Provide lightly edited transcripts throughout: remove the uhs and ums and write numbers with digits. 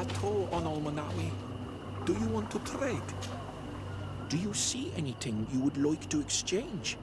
plateau on Almanawi. Do you want to trade? Do you see anything you would like to exchange?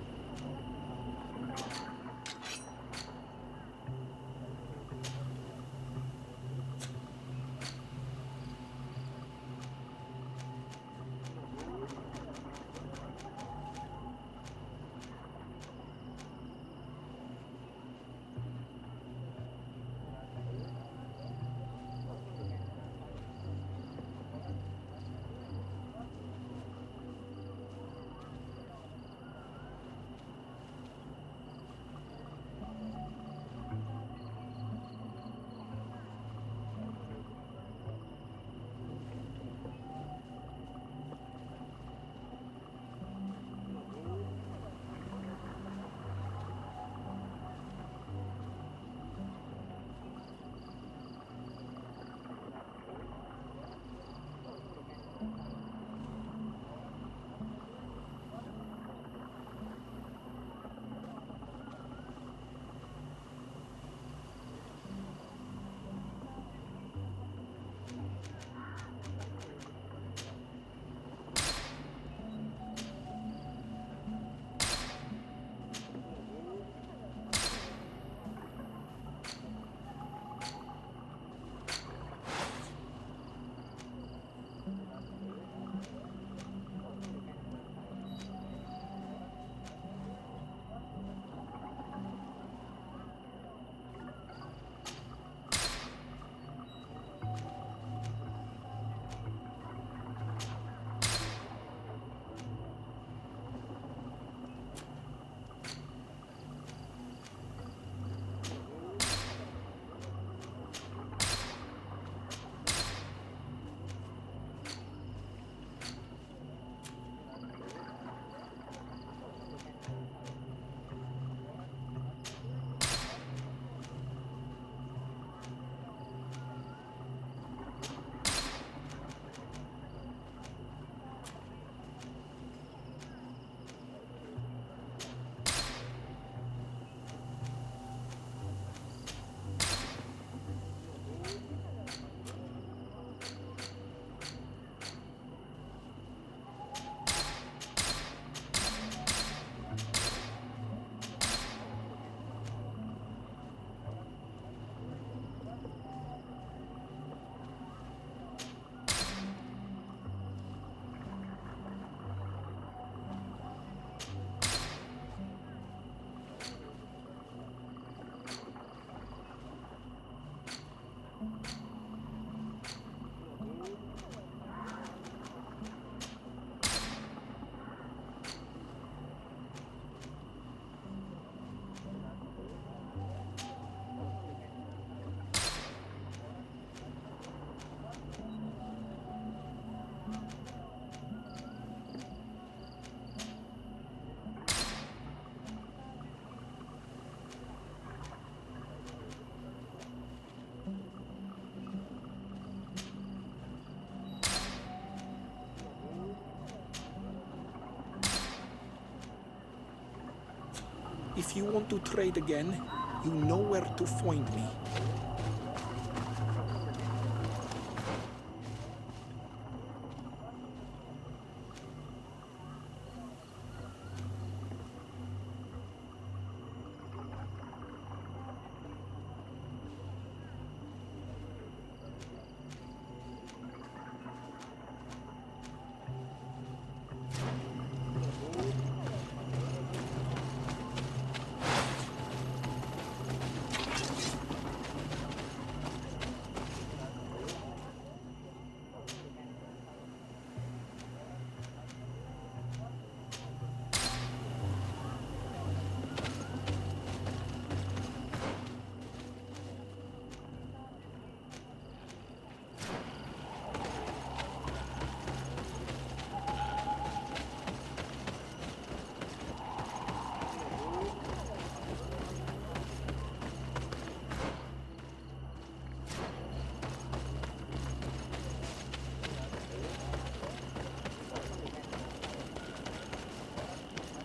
If you want to trade again, you know where to find me.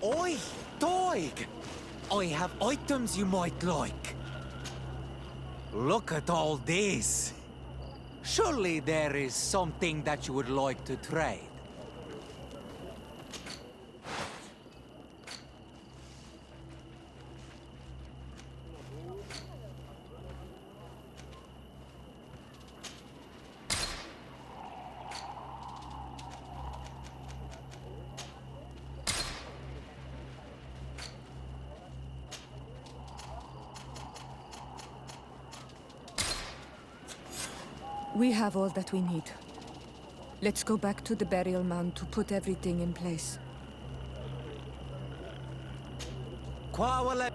Oi, Doig! I have items you might like. Look at all this. Surely there is something that you would like to trade. We have all that we need. Let's go back to the burial mound to put everything in place. Quawale.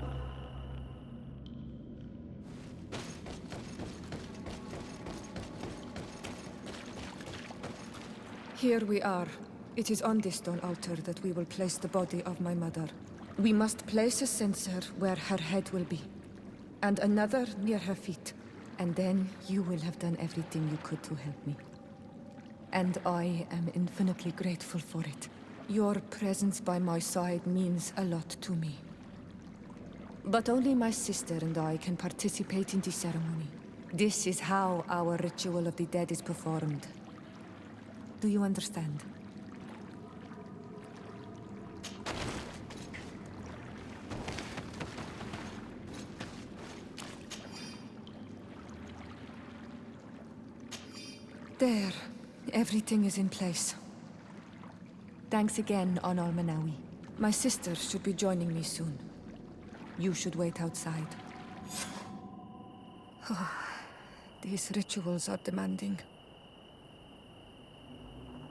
Here we are. It is on this stone altar that we will place the body of my mother. We must place a censer where her head will be, and another near her feet. And then you will have done everything you could to help me. And I am infinitely grateful for it. Your presence by my side means a lot to me. But only my sister and I can participate in the ceremony. This is how our ritual of the dead is performed. Do you understand? There. Everything is in place. Thanks again, MonrhoueTV. My sister should be joining me soon. You should wait outside. These rituals are demanding.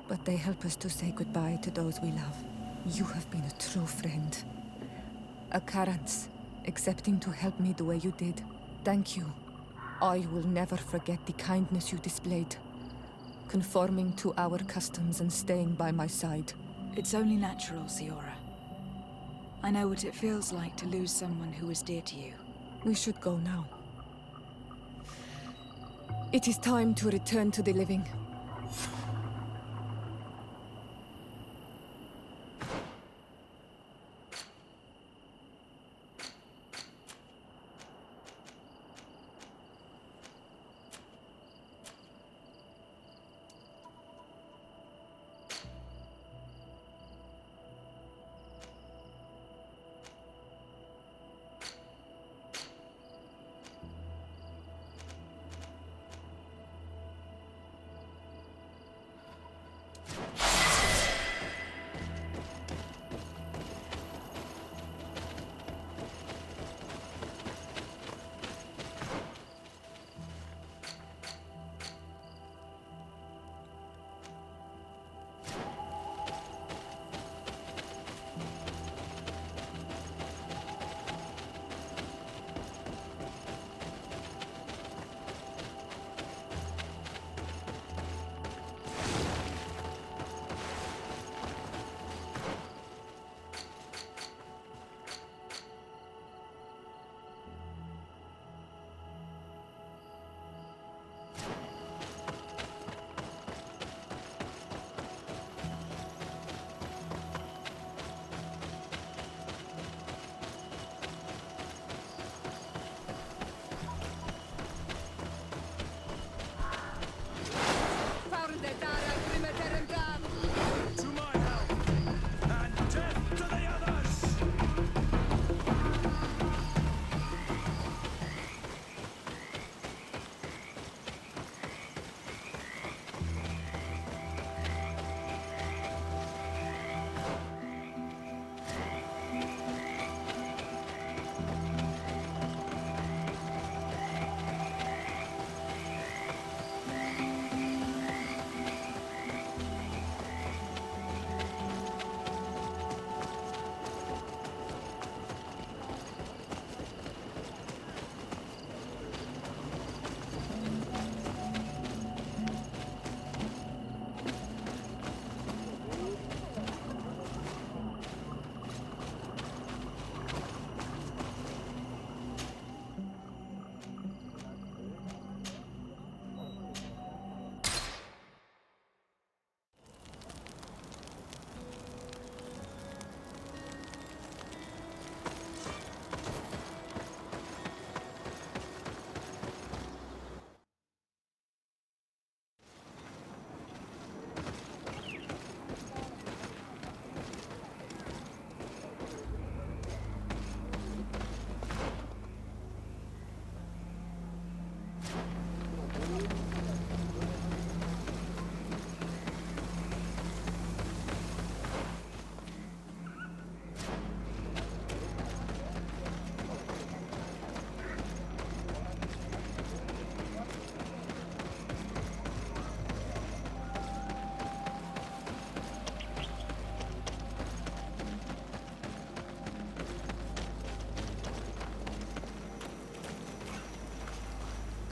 But they help us to say goodbye to those we love. You have been a true friend. A Karans, accepting to help me the way you did. Thank you. I will never forget the kindness you displayed. Conforming to our customs and staying by my side. It's only natural, Siora. I know what it feels like to lose someone who is dear to you. We should go now. It is time to return to the living.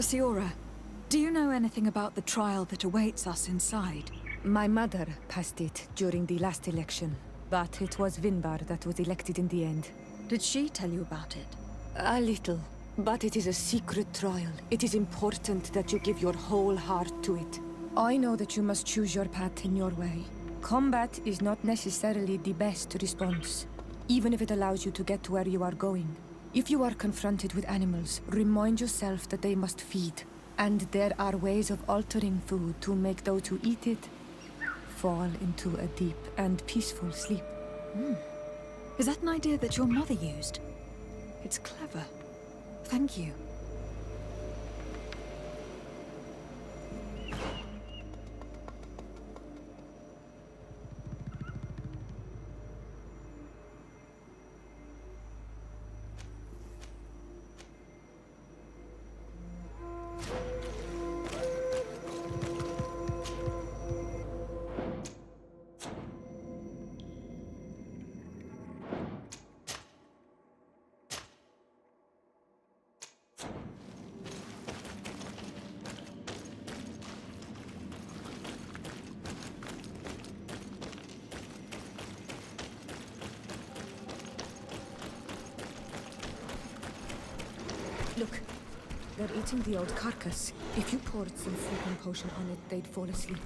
Siora, do you know anything about the trial that awaits us inside? My mother passed it during the last election, but it was Vinbar that was elected in the end. Did she tell you about it? A little, but it is a secret trial. It is important that you give your whole heart to it. I know that you must choose your path in your way. Combat is not necessarily the best response, even if it allows you to get to where you are going. If you are confronted with animals, remind yourself that they must feed, and there are ways of altering food to make those who eat it fall into a deep and peaceful sleep. Is that an idea that your mother used? It's clever. Thank you. Look, they're eating the old carcass. If you poured some sleeping potion on it, they'd fall asleep.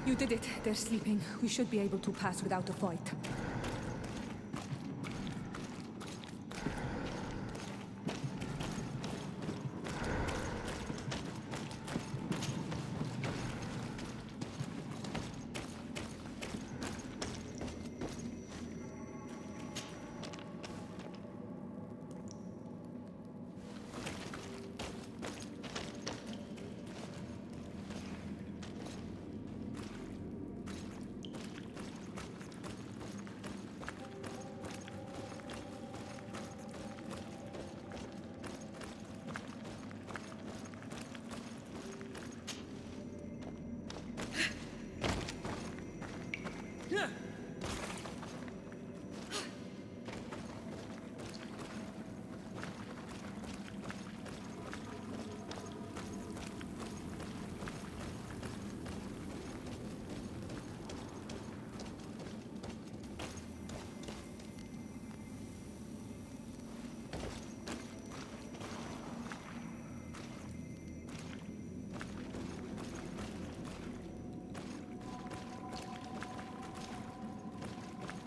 You did it. They're sleeping. We should be able to pass without a fight.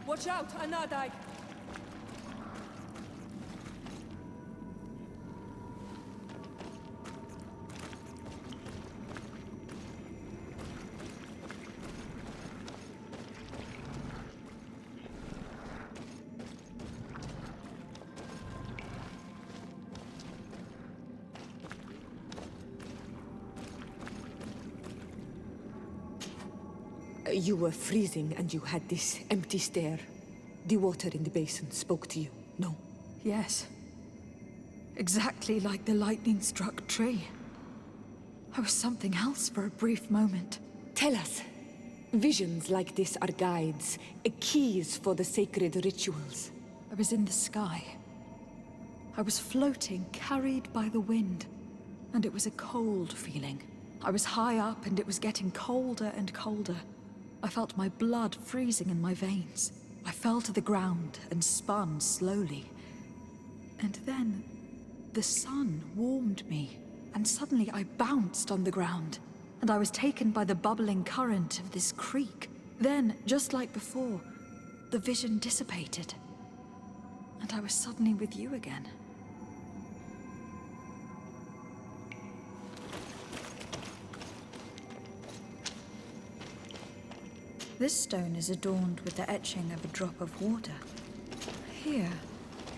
Watch out, Anadai! You were freezing and you had this empty stare. The water in the basin spoke to you, no? Yes. Exactly like the lightning-struck tree. I was something else for a brief moment. Tell us. Visions like this are guides, keys for the sacred rituals. I was in the sky. I was floating, carried by the wind. And it was a cold feeling. I was high up and it was getting colder and colder. I felt my blood freezing in my veins. I fell to the ground and spun slowly. And then, the sun warmed me, and suddenly I bounced on the ground, and I was taken by the bubbling current of this creek. Then, just like before, the vision dissipated. And I was suddenly with you again. This stone is adorned with the etching of a drop of water. Here,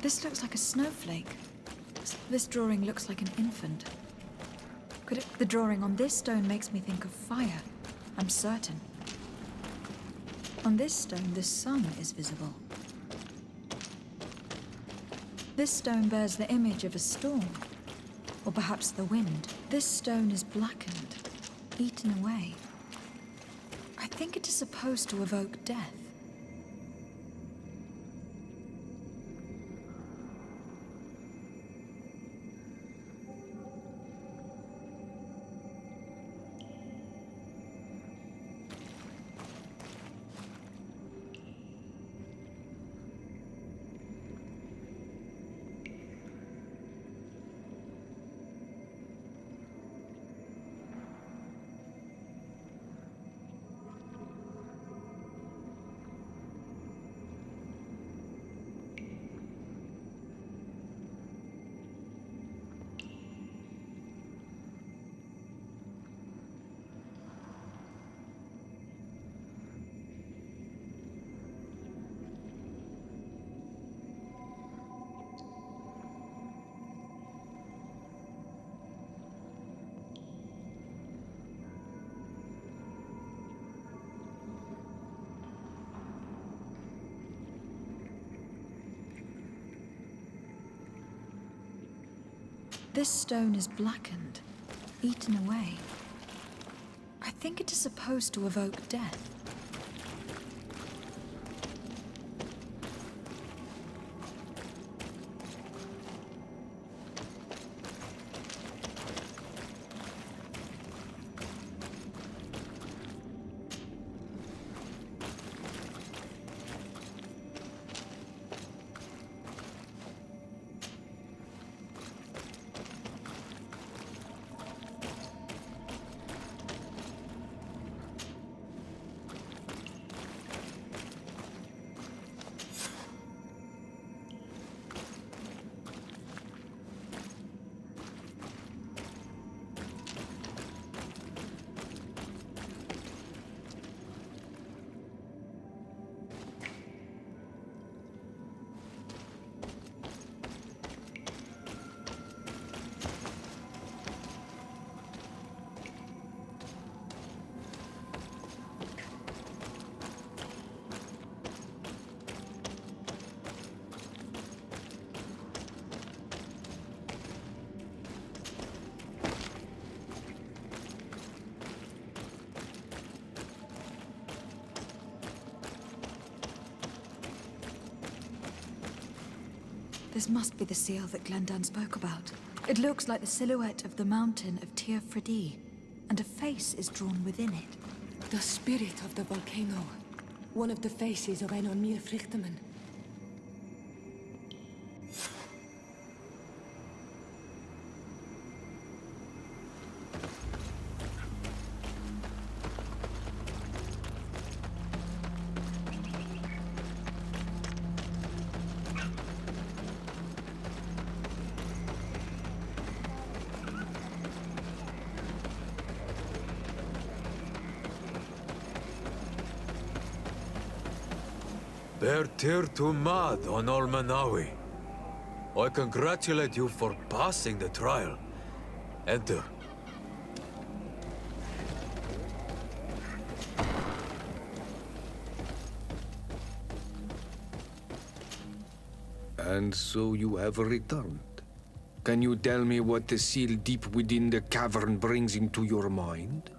this looks like a snowflake. This drawing looks like an infant. The drawing on this stone makes me think of fire, I'm certain. On this stone, the sun is visible. This stone bears the image of a storm, or perhaps the wind. This stone is blackened, eaten away. I think it is supposed to evoke death. This stone is blackened, eaten away. I think it is supposed to evoke death. This must be the seal that Glendan spoke about. It looks like the silhouette of the mountain of Tir Fredi, and a face is drawn within it. The spirit of the volcano. One of the faces of Einar Mýrfrichtemann. Ber tir to mad on Olmanawi. I congratulate you for passing the trial. Enter. And so you have returned. Can you tell me what the seal deep within the cavern brings into your mind?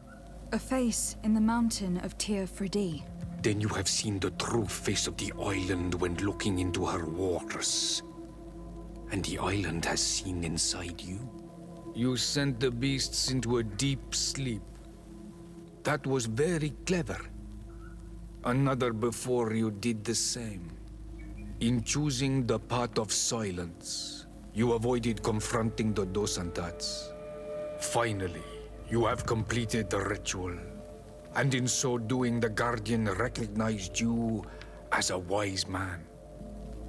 A face in the mountain of Tir Fredi. Then you have seen the true face of the island when looking into her waters. And the island has seen inside you. You sent the beasts into a deep sleep. That was very clever. Another before you did the same. In choosing the path of silence, you avoided confronting the Dosantats. Finally, you have completed the ritual. And in so doing, the Guardian recognized you as a wise man.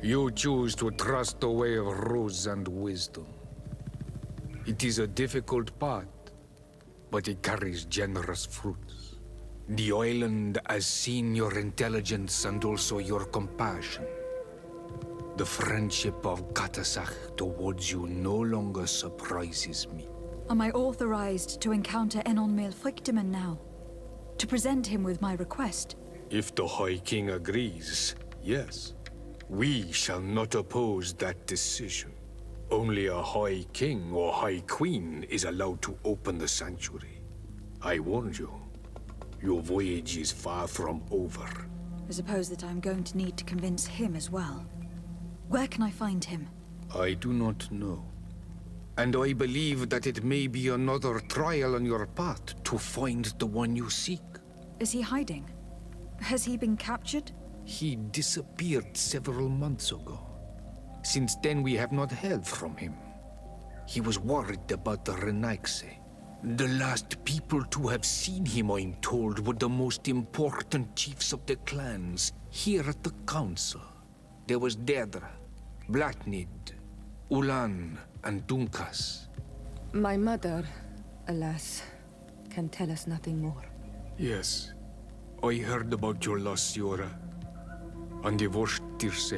You choose to trust the way of ruse and wisdom. It is a difficult path, but it carries generous fruits. The island has seen your intelligence and also your compassion. The friendship of Catastrophe towards you no longer surprises me. Am I authorized to encounter Enon Maelfrichtemann now? To present him with my request? If the High King agrees, yes. We shall not oppose that decision. Only a High King or High Queen is allowed to open the sanctuary. I warned you. Your voyage is far from over. I suppose that I'm going to need to convince him as well. Where can I find him? I do not know. And I believe that it may be another trial on your path to find the one you seek. Is he hiding? Has he been captured? He disappeared several months ago. Since then, we have not heard from him. He was worried about the Renaigse. The last people to have seen him, I'm told, were the most important chiefs of the clans here at the council. There was Deirdre, Bladnid, Ulan, and Dunkas. My mother, alas, can tell us nothing more. Yes, I heard about your loss, Yora. And divorced Tirce.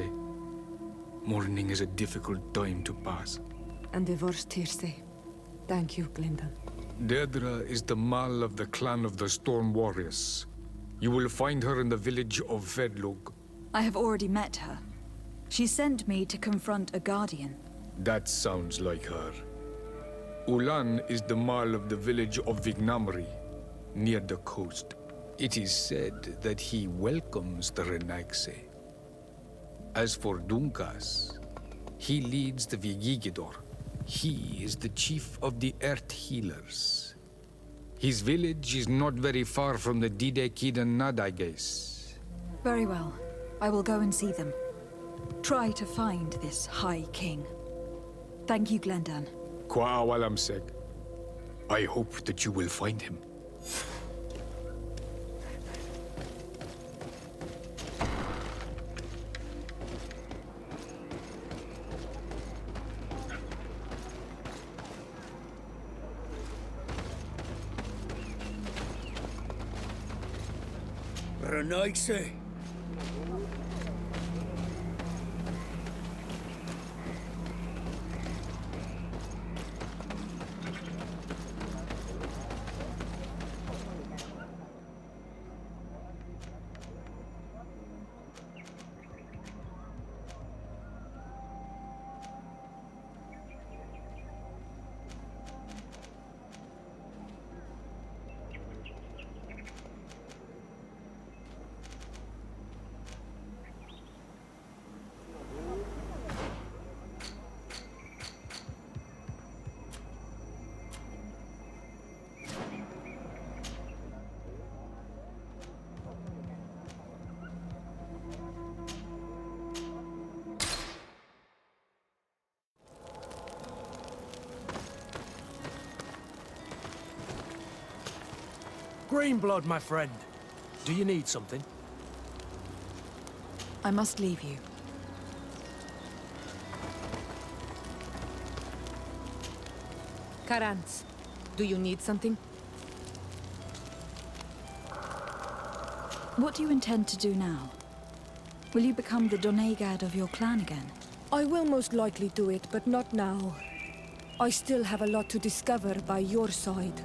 Mourning is a difficult time to pass. And divorced Tirce. Thank you, Glendan. Deirdre is the Mal of the clan of the Storm Warriors. You will find her in the village of Vedlug. I have already met her. She sent me to confront a Guardian. That sounds like her. Ulan is the Mal of the village of Vignamri, near the coast. It is said that he welcomes the Renaigse. As for Dunkas, he leads the Vigigidor. He is the chief of the Earth Healers. His village is not very far from the Didekid and Nadages. Very well. I will go and see them. Try to find this High King. Thank you, Glendan. Kwa'awalamseg. I hope that you will find him. Renaigse. Greenblood, my friend. Do you need something? I must leave you. Karans, do you need something? What do you intend to do now? Will you become the Donegad of your clan again? I will most likely do it, but not now. I still have a lot to discover by your side.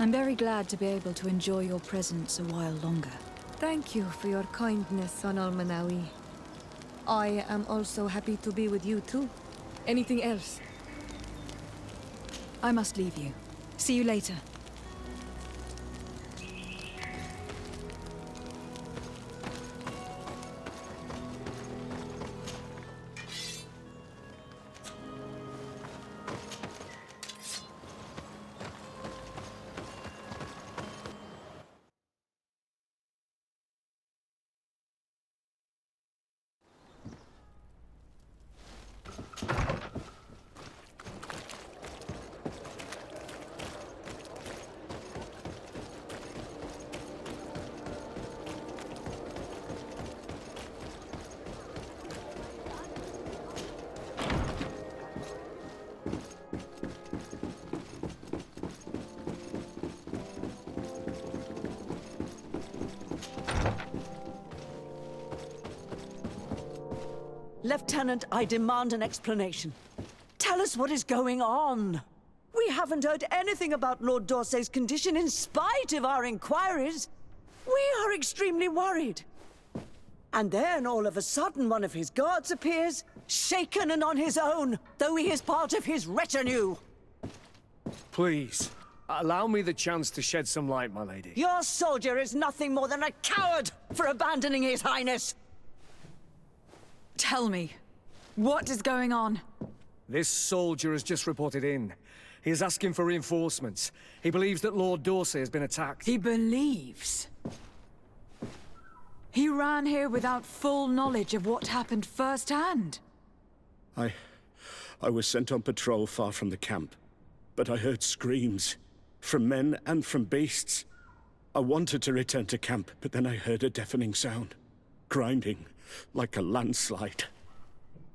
I'm very glad to be able to enjoy your presence a while longer. Thank you for your kindness on Almanawi. I am also happy to be with you too. Anything else? I must leave you. See you later. Lieutenant, I demand an explanation. Tell us what is going on. We haven't heard anything about Lord D'Orsay's condition in spite of our inquiries. We are extremely worried. And then, all of a sudden, one of his guards appears, shaken and on his own, though he is part of his retinue. Please, allow me the chance to shed some light, my lady. Your soldier is nothing more than a coward for abandoning his highness. Tell me, what is going on? This soldier has just reported in. He is asking for reinforcements. He believes that Lord D'Orsay has been attacked. He believes. He ran here without full knowledge of what happened firsthand. I was sent on patrol far from the camp, but I heard screams, from men and from beasts. I wanted to return to camp, but then I heard a deafening sound, grinding, like a landslide.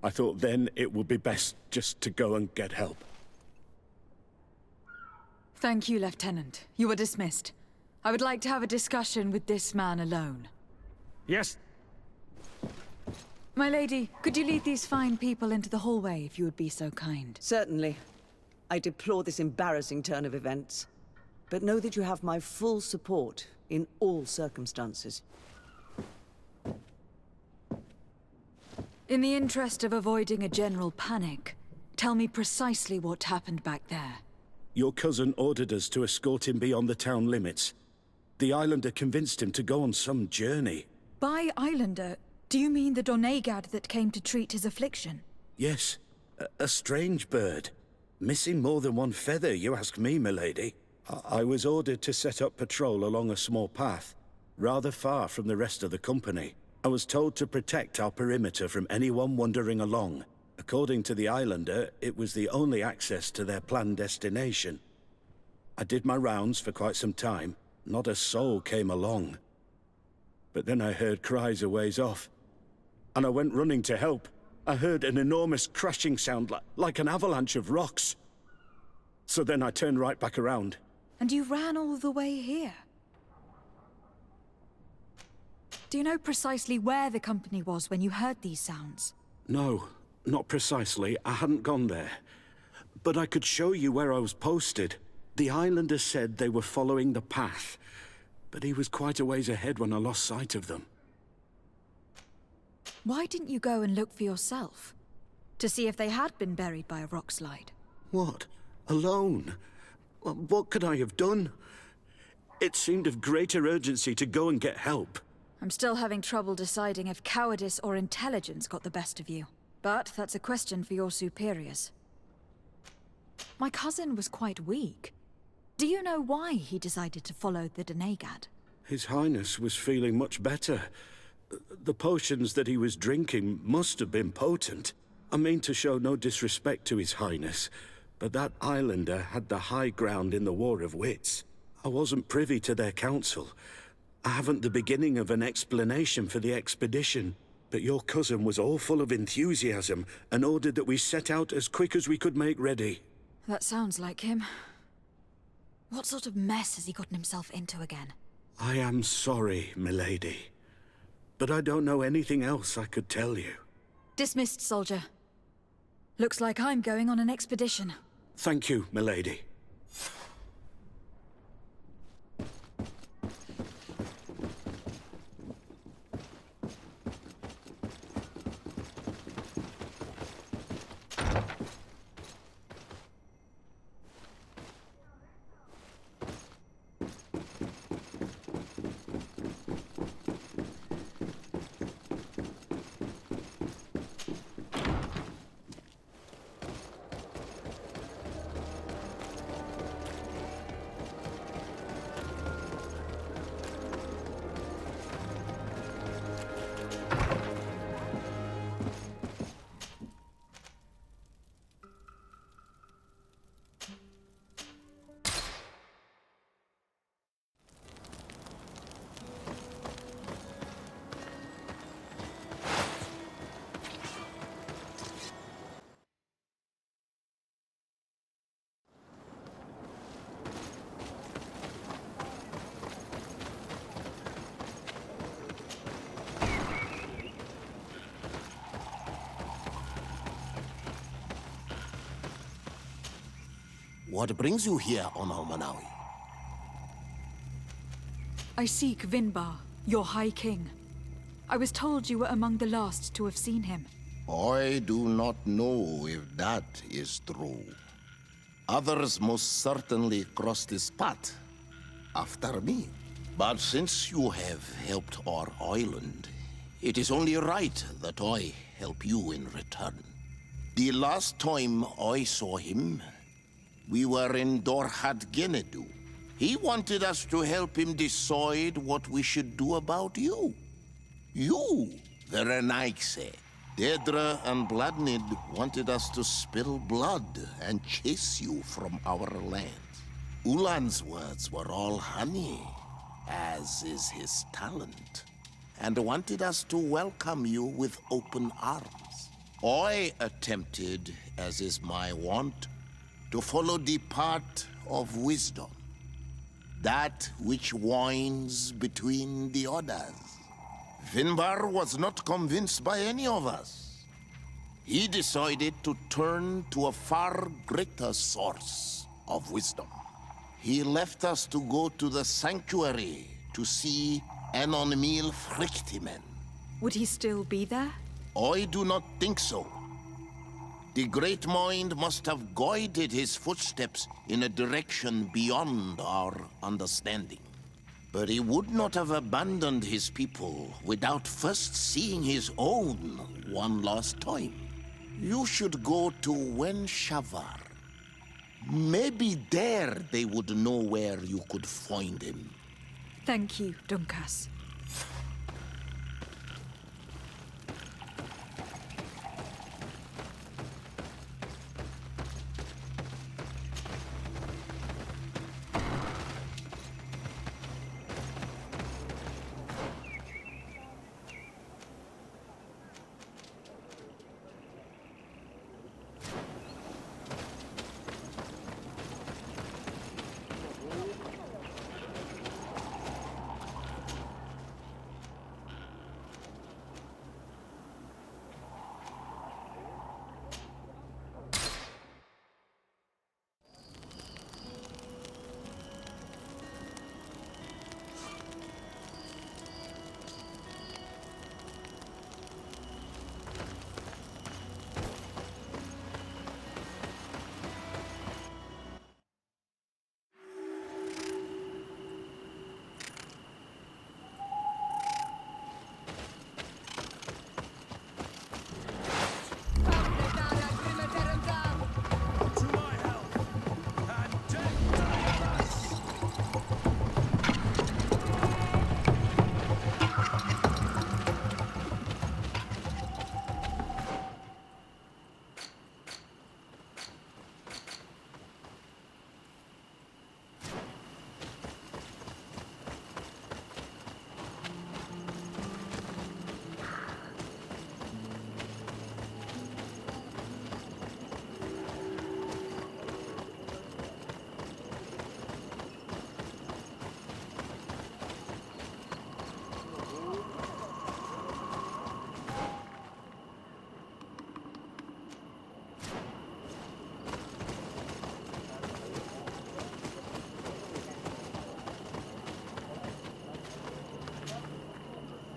I thought then it would be best just to go and get help. Thank you, Lieutenant. You are dismissed. I would like to have a discussion with this man alone. Yes? My lady, could you lead these fine people into the hallway if you would be so kind? Certainly. I deplore this embarrassing turn of events. But know that you have my full support in all circumstances. In the interest of avoiding a general panic, tell me precisely what happened back there. Your cousin ordered us to escort him beyond the town limits. The Islander convinced him to go on some journey. By Islander, do you mean the Donegad that came to treat his affliction? Yes, a strange bird. Missing more than one feather, you ask me, milady. I was ordered to set up patrol along a small path, rather far from the rest of the company. I was told to protect our perimeter from anyone wandering along. According to the Islander, it was the only access to their planned destination. I did my rounds for quite some time. Not a soul came along. But then I heard cries a ways off, and I went running to help. I heard an enormous crashing sound like an avalanche of rocks. So then I turned right back around. And you ran all the way here? Do you know precisely where the company was when you heard these sounds? No, not precisely. I hadn't gone there. But I could show you where I was posted. The Islander said they were following the path, but he was quite a ways ahead when I lost sight of them. Why didn't you go and look for yourself? To see if they had been buried by a rock slide? What? Alone? What could I have done? It seemed of greater urgency to go and get help. I'm still having trouble deciding if cowardice or intelligence got the best of you. But that's a question for your superiors. My cousin was quite weak. Do you know why he decided to follow the Donegad? His Highness was feeling much better. The potions that he was drinking must have been potent. I mean to show no disrespect to His Highness, but that Islander had the high ground in the War of Wits. I wasn't privy to their counsel. I haven't the beginning of an explanation for the expedition, but your cousin was all full of enthusiasm and ordered that we set out as quick as we could make ready. That sounds like him. What sort of mess has he gotten himself into again? I am sorry, milady, but I don't know anything else I could tell you. Dismissed, soldier. Looks like I'm going on an expedition. Thank you, milady. What brings you here on Almanawi? I seek Vinbar, your High King. I was told you were among the last to have seen him. I do not know if that is true. Others most certainly crossed this path after me. But since you have helped our island, it is only right that I help you in return. The last time I saw him, we were in Dorhat Genedu. He wanted us to help him decide what we should do about you. You, the Renaigse. Dedra and Bladnid wanted us to spill blood and chase you from our lands. Ulan's words were all honey, as is his talent, and wanted us to welcome you with open arms. I attempted, as is my wont, to follow the path of wisdom, that which winds between the others. Vinbar was not convinced by any of us. He decided to turn to a far greater source of wisdom. He left us to go to the sanctuary to see Anon Mil Frictimen. Would he still be there? I do not think so. The Great Mind must have guided his footsteps in a direction beyond our understanding. But he would not have abandoned his people without first seeing his own one last time. You should go to Wen Shavar. Maybe there they would know where you could find him. Thank you, Dunkas.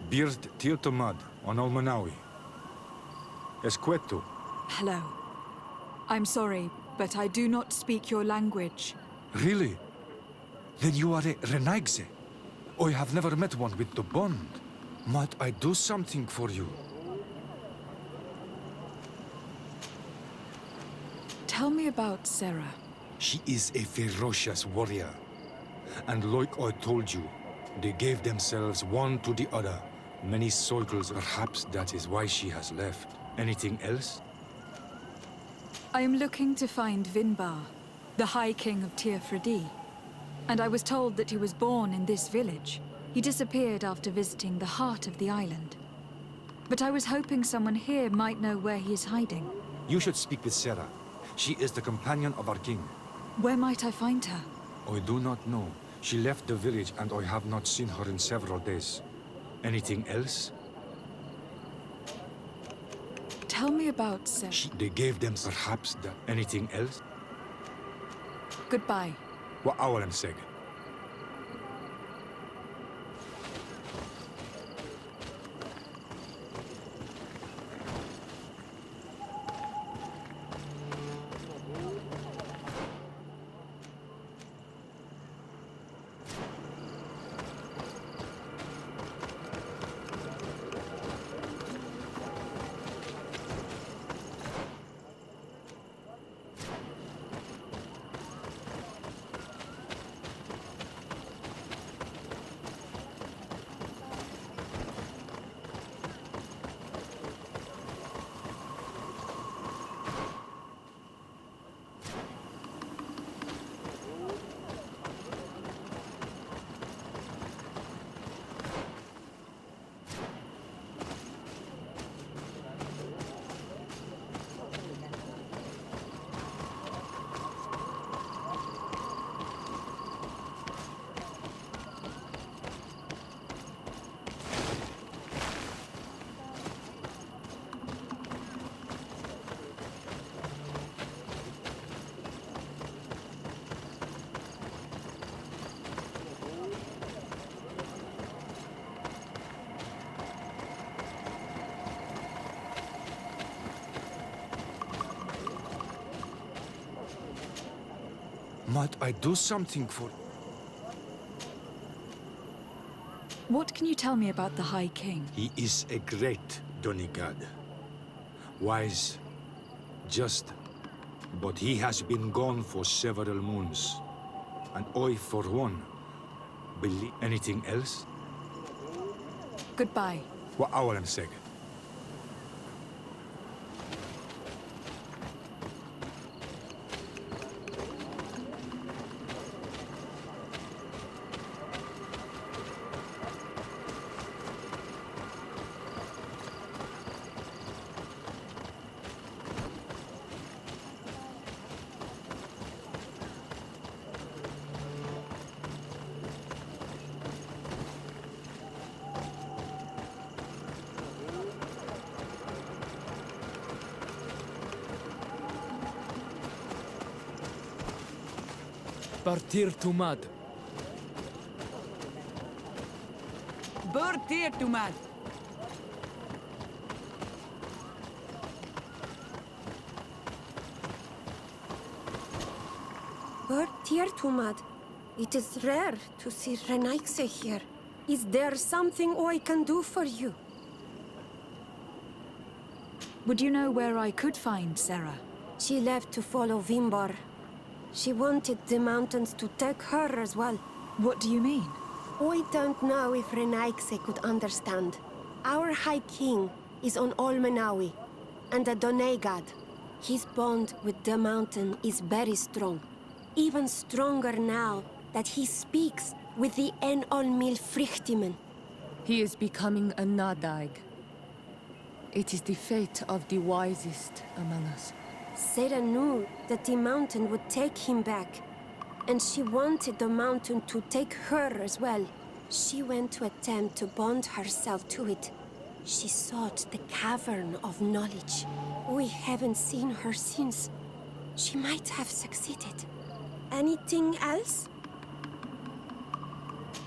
Bird Tiltomad on Almanawi. Esqueto. Hello. I'm sorry, but I do not speak your language. Really? Then you are a Renaigse. I have never met one with the bond. Might I do something for you? Tell me about Sarah. She is a ferocious warrior. And like I told you, they gave themselves one to the other. Many cycles, perhaps that is why she has left. Anything else? I am looking to find Vinbar, the High King of Tirfredi. And I was told that he was born in this village. He disappeared after visiting the heart of the island. But I was hoping someone here might know where he is hiding. You should speak with Sarah. She is the companion of our king. Where might I find her? I do not know. She left the village and I have not seen her in several days. Anything else? Tell me about Sarah. They gave them perhaps that. Anything else? Goodbye. What Awalem said. Might I do something for... What can you tell me about the High King? He is a great Donegad. Wise, just, but he has been gone for several moons. And I, for one, believe anything else? Goodbye. What Awalem said. Partir to mad. Partir to mad. Partir to mad. It is rare to see Renaikse here. Is there something I can do for you? Would you know where I could find Sarah? She left to follow Vimbar. She wanted the mountains to take her as well. What do you mean? I don't know if Renaikse could understand. Our High King is on Olmenawi, and a Donegad. His bond with the mountain is very strong. Even stronger now that he speaks with the En-Olmil Frichtimen. He is becoming a Nadaig. It is the fate of the wisest among us. Sarah knew that the mountain would take him back, and she wanted the mountain to take her as well. She went to attempt to bond herself to it. She sought the Cavern of Knowledge. We haven't seen her since. She might have succeeded. Anything else?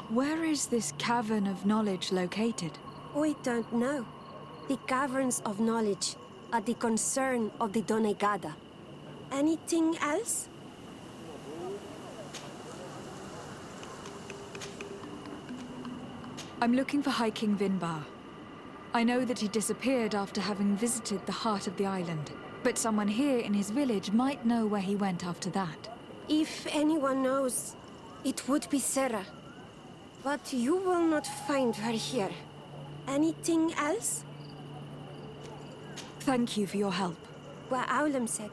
Where is this Cavern of Knowledge located? We don't know. The Caverns of Knowledge are the concern of the Donegada. Anything else? I'm looking for High King Vinbar. I know that he disappeared after having visited the heart of the island, but someone here in his village might know where he went after that. If anyone knows, it would be Sarah. But you will not find her here. Anything else? Thank you for your help. Wa Aulemsek.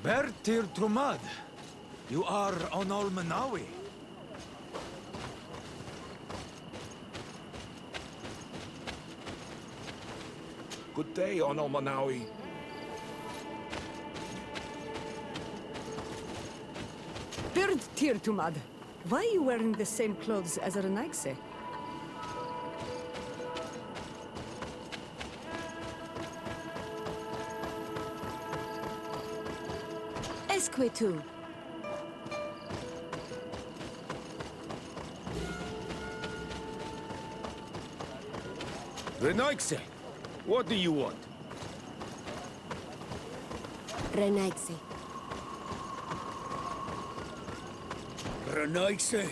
Bertir Trumad, you are on Olmenawi. Good day, Onol Manawi. Bird Tirtumad, why are you wearing the same clothes as Renaigse? Esquetu. Renaigse, what do you want? Renaigse. Renaigse?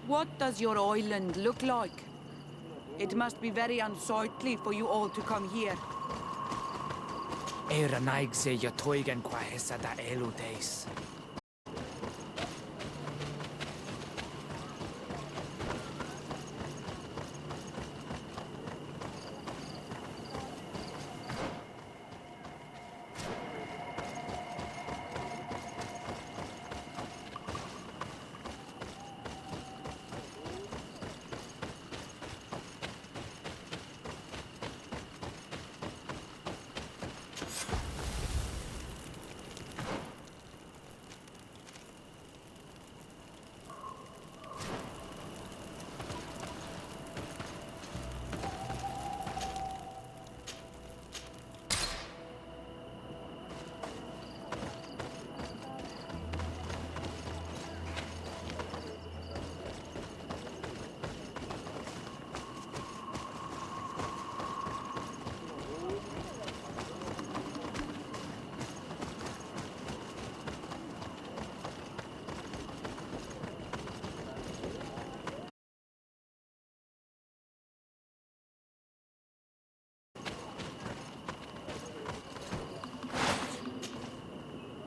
What does your island look like? It must be very unsightly for you all to come here. Era naigse ya toigan qua hesa da eludes.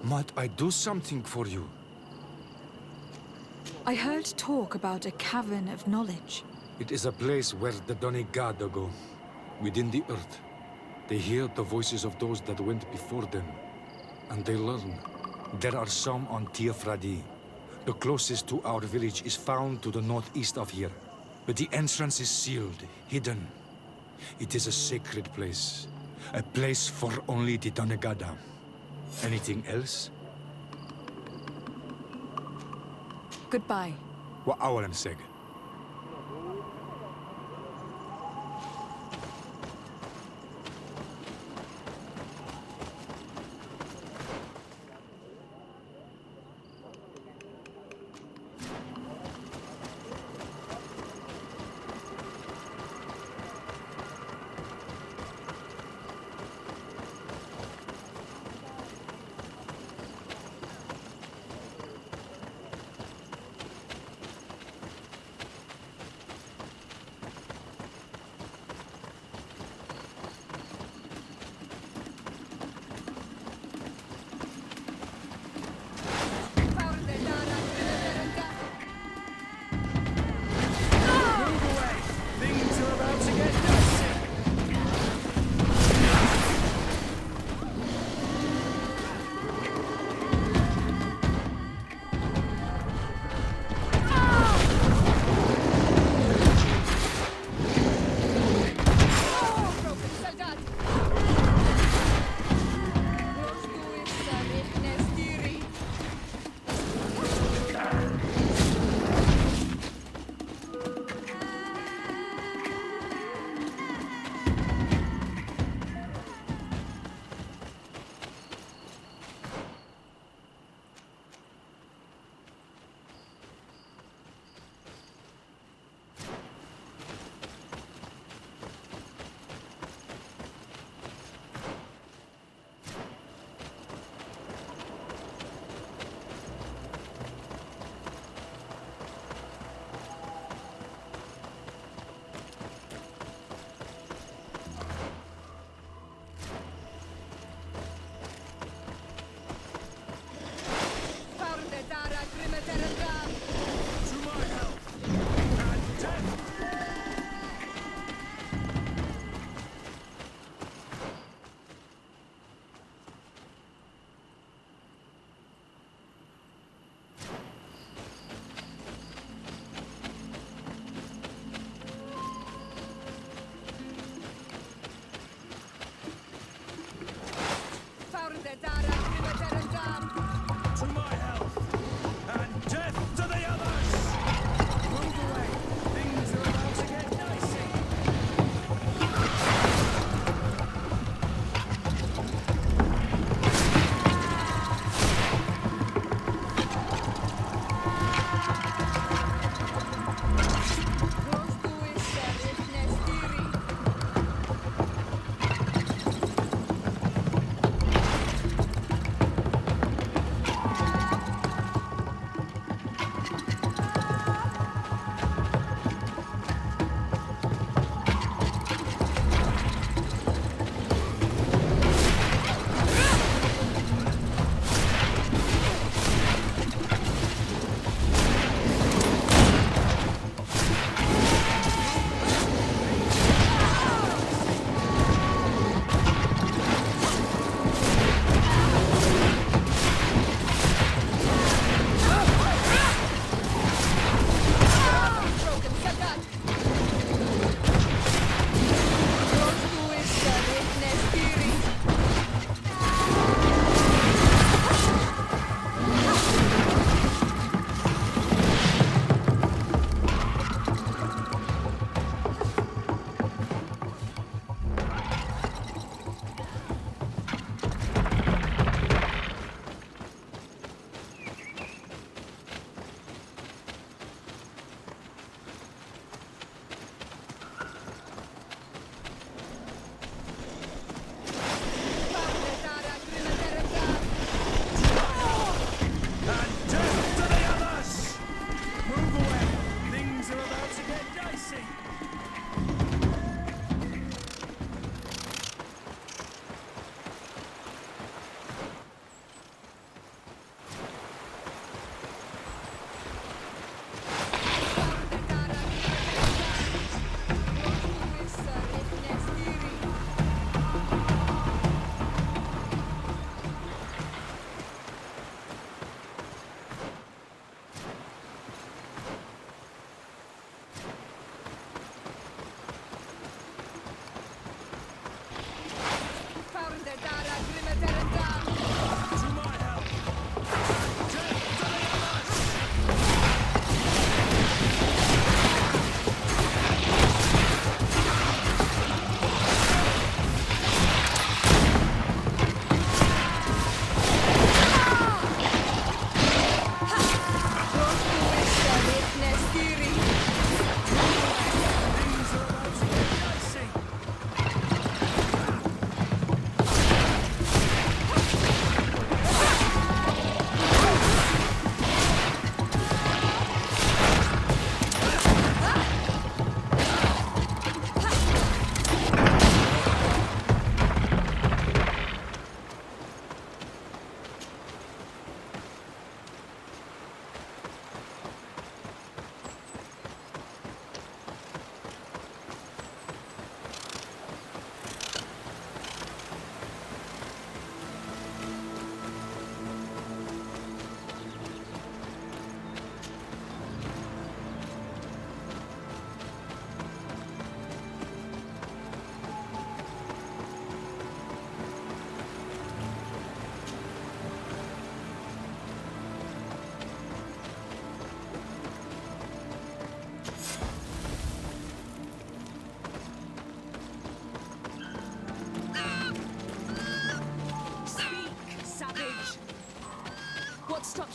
Might I do something for you? I heard talk about a cavern of knowledge. It is a place where the Donegada go, within the earth. They hear the voices of those that went before them, and they learn. There are some on Tiafradi. The closest to our village is found to the northeast of here, but the entrance is sealed, hidden. It is a sacred place, a place for only the Donegada. Anything else? Goodbye. What awalan seg?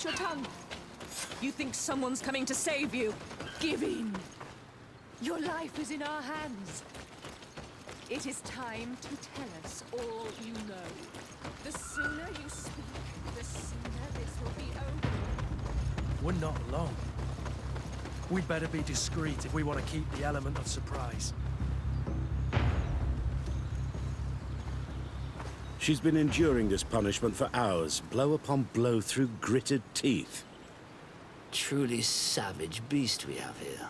out your tongue. You think someone's coming to save you? Give in. Your life is in our hands. It is time to tell us all you know. The sooner you speak, the sooner this will be over. We're not alone. We'd better be discreet if we want to keep the element of surprise. She's been enduring this punishment for hours, blow upon blow through gritted teeth. Truly savage beast we have here.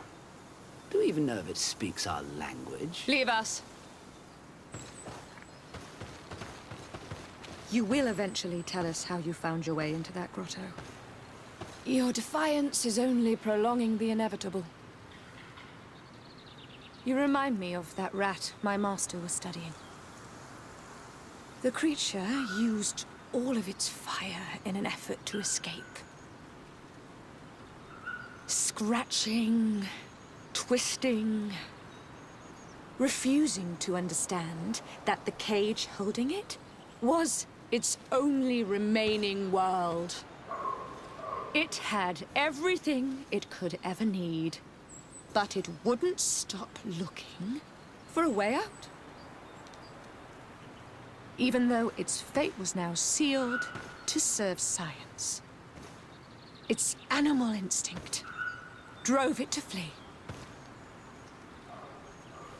Do we even know if it speaks our language? Leave us. You will eventually tell us how you found your way into that grotto. Your defiance is only prolonging the inevitable. You remind me of that rat my master was studying. The creature used all of its fire in an effort to escape. Scratching, twisting, refusing to understand that the cage holding it was its only remaining world. It had everything it could ever need, but it wouldn't stop looking for a way out. Even though its fate was now sealed to serve science. Its animal instinct drove it to flee.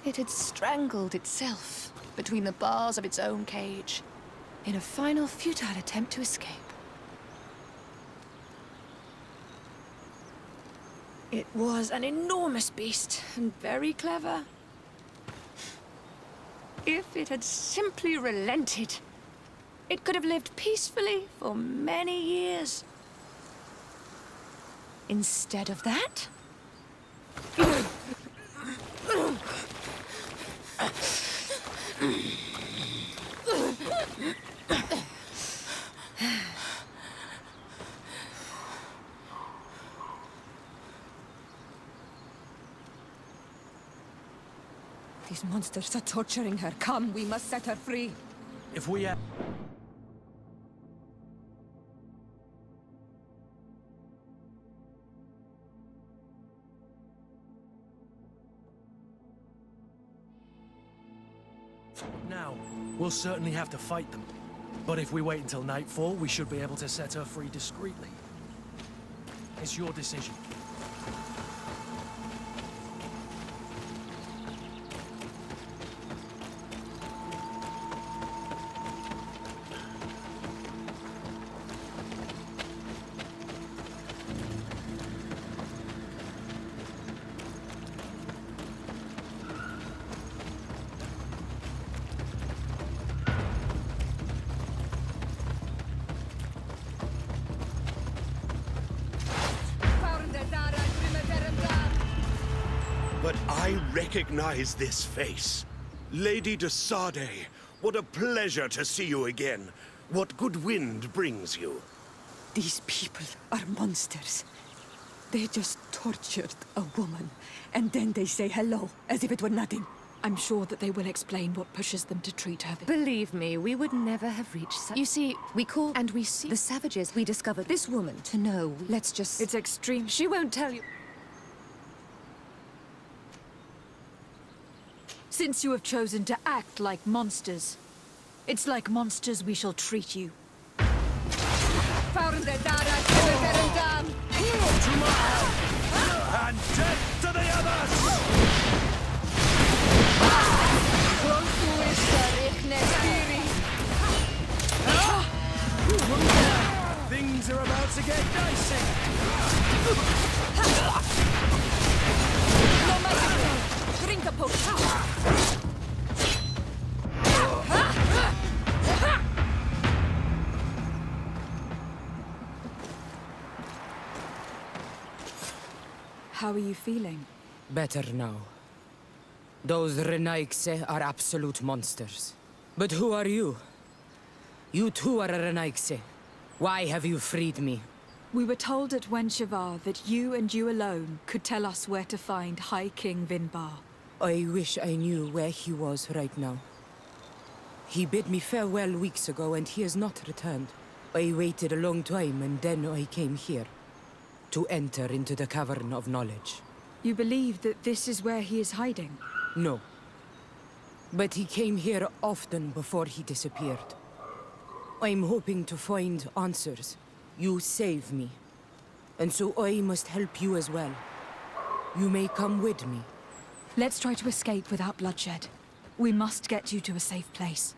It had strangled itself between the bars of its own cage in a final futile attempt to escape. It was an enormous beast and very clever. If it had simply relented, it could have lived peacefully for many years. Instead of that, these monsters are torturing her. Come, we must set her free. If we have... Now, we'll certainly have to fight them. But if we wait until nightfall, we should be able to set her free discreetly. It's your decision. But I recognize this face. Lady de Sade, what a pleasure to see you again. What good wind brings you? These people are monsters. They just tortured a woman, and then they say hello, as if it were nothing. I'm sure that they will explain what pushes them to treat her. Believe me, we would never have reached such... You see, we call and we see the savages. We discovered this woman to know. Let's just... It's extreme. She won't tell you. Since you have chosen to act like monsters, it's like monsters we shall treat you. To my help! And death to the others! Things are about to get dicey! No matter. Drink a potion. How are you feeling? Better now. Those Renaigse are absolute monsters. But who are you? You too are a Renaigse. Why have you freed me? We were told at Wenshavar that you and you alone could tell us where to find High King Vinbar. I wish I knew where he was right now. He bid me farewell weeks ago and he has not returned. I waited a long time and then I came here. To enter into the Cavern of Knowledge. You believe that this is where he is hiding? No. But he came here often before he disappeared. I'm hoping to find answers. You saved me. And so I must help you as well. You may come with me. Let's try to escape without bloodshed. We must get you to a safe place.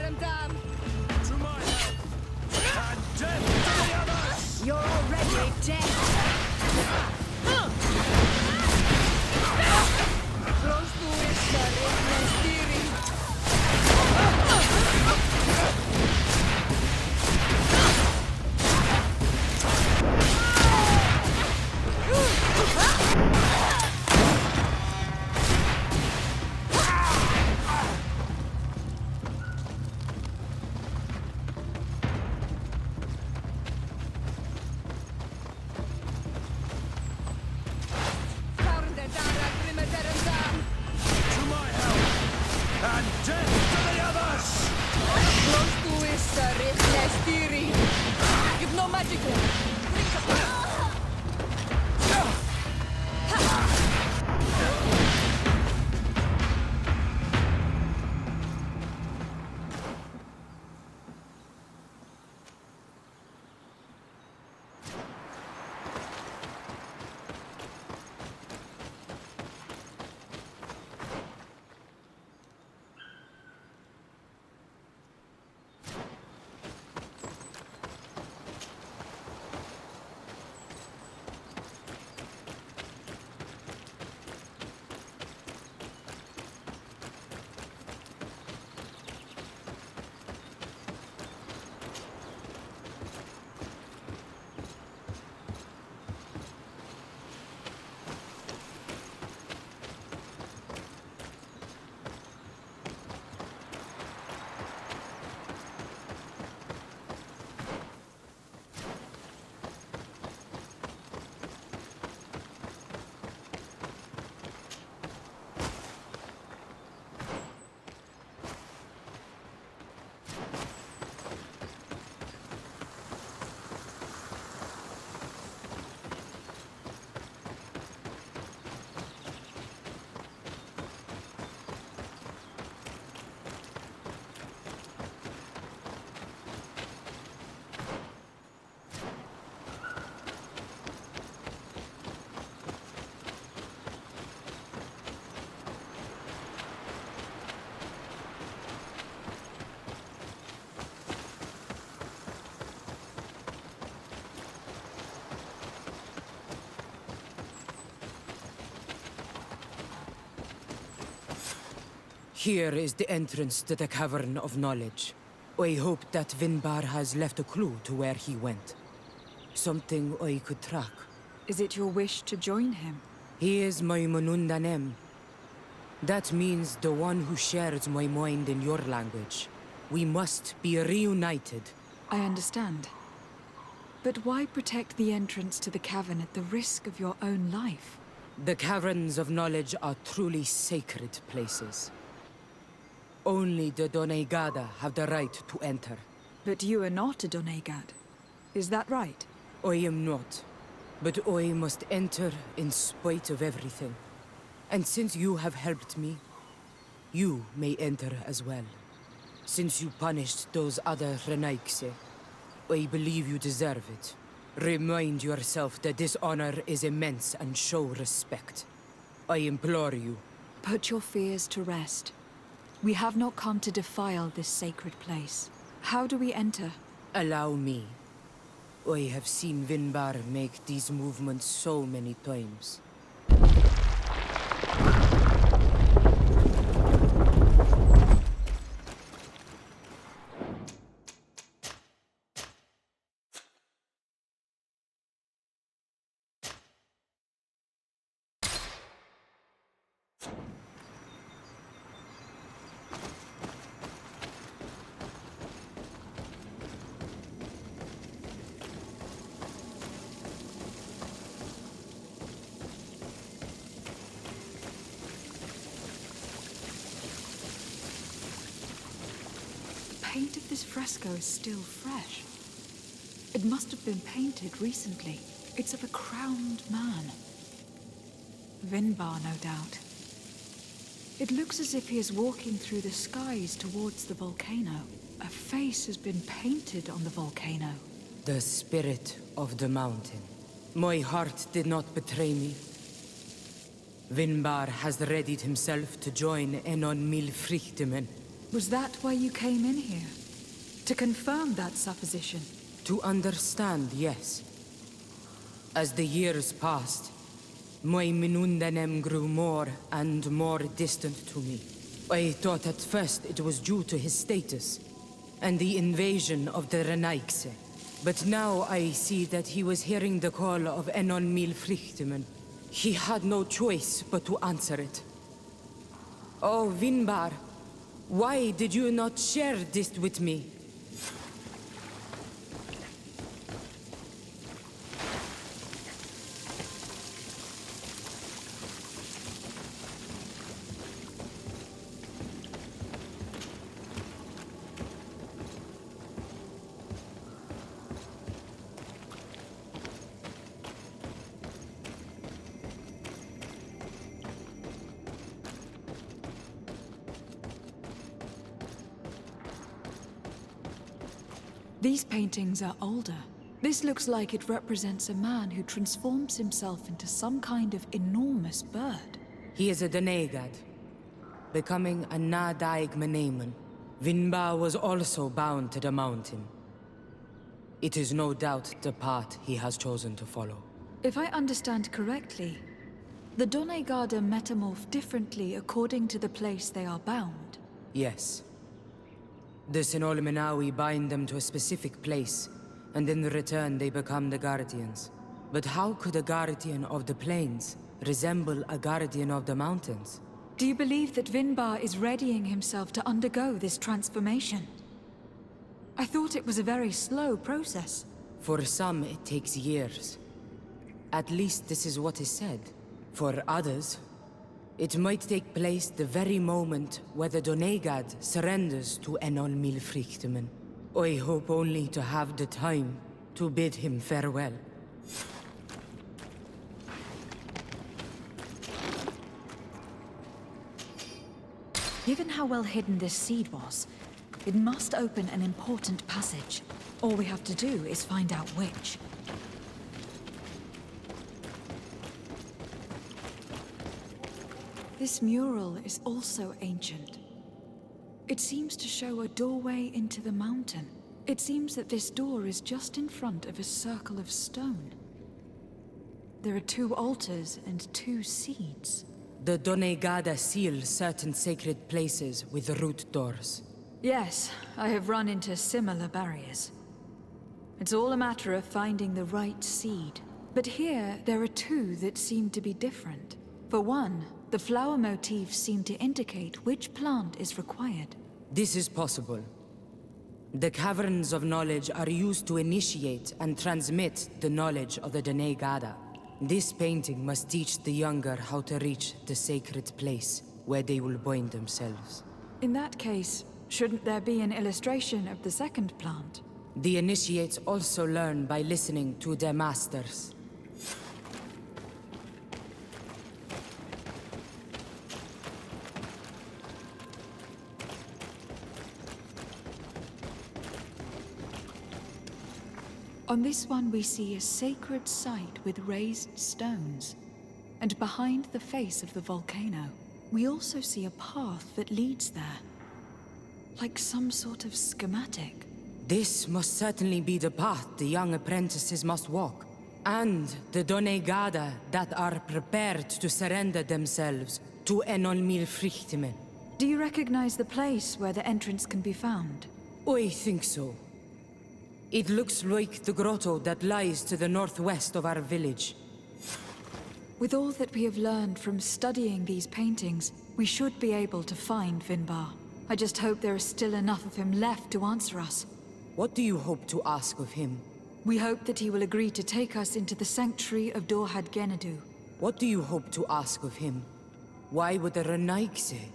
To my help! And death to the others! You're already dead! Close to You've no magic left. Here is the entrance to the Cavern of Knowledge. I hope that Vinbar has left a clue to where he went. Something I could track. Is it your wish to join him? He is my Manundanem. That means the one who shares my mind in your language. We must be reunited. I understand. But why protect the entrance to the cavern at the risk of your own life? The Caverns of Knowledge are truly sacred places. Only the Doneigada have the right to enter. But you are not a Doneigad. Is that right? I am not. But I must enter in spite of everything. And since you have helped me, you may enter as well. Since you punished those other Renaigse, I believe you deserve it. Remind yourself that this honor is immense and show respect. I implore you. Put your fears to rest. We have not come to defile this sacred place. How do we enter? Allow me. I have seen Vinbar make these movements so many times. The paint of this fresco is still fresh. It must have been painted recently. It's of a crowned man. Vinbar, no doubt. It looks as if he is walking through the skies towards the volcano. A face has been painted on the volcano. The spirit of the mountain. My heart did not betray me. Vinbar has readied himself to join Enon Milfrichtemen. Was that why you came in here? To confirm that supposition? To understand, yes. As the years passed, my Minundanem grew more and more distant to me. I thought at first it was due to his status and the invasion of the Renaigse. But now I see that he was hearing the call of Enon Milfrichtemen. He had no choice but to answer it. Oh, Vinbar, why did you not share this with me? These paintings are older. This looks like it represents a man who transforms himself into some kind of enormous bird. He is a Doneigad, becoming a Nadaig Meneman. Vinbar was also bound to the mountain. It is no doubt the path he has chosen to follow. If I understand correctly, the Doneigada metamorph differently according to the place they are bound. Yes. The Sinolmenawi bind them to a specific place, and in return they become the Guardians. But how could a Guardian of the Plains resemble a Guardian of the Mountains? Do you believe that Vinbar is readying himself to undergo this transformation? I thought it was a very slow process. For some, it takes years. At least this is what is said. For others, it might take place the very moment where the Doneigad surrenders to Enon Milfrichtemen. I hope only to have the time to bid him farewell. Given how well hidden this seed was, it must open an important passage. All we have to do is find out which. This mural is also ancient. It seems to show a doorway into the mountain. It seems that this door is just in front of a circle of stone. There are 2 altars and 2 seeds. the Donegada seal certain sacred places with root doors. Yes, I have run into similar barriers. It's all a matter of finding the right seed. But here, there are two that seem to be different. For one, the flower motifs seem to indicate which plant is required. This is possible. The Caverns of Knowledge are used to initiate and transmit the knowledge of the Donegada. This painting must teach the younger how to reach the sacred place, where they will bind themselves. In that case, shouldn't there be an illustration of the second plant? The initiates also learn by listening to their masters. On this one we see a sacred site with raised stones. And behind the face of the volcano, we also see a path that leads there. Like some sort of schematic. This must certainly be the path the young apprentices must walk. And the Donegada that are prepared to surrender themselves to Enolmir Frichtimen. Do you recognize the place where the entrance can be found? I think so. It looks like the grotto that lies to the northwest of our village. With all that we have learned from studying these paintings, we should be able to find Vinbar. I just hope there is still enough of him left to answer us. What do you hope to ask of him? We hope that he will agree to take us into the sanctuary of Dorhad Genadu. What do you hope to ask of him? Why would the Renaig say?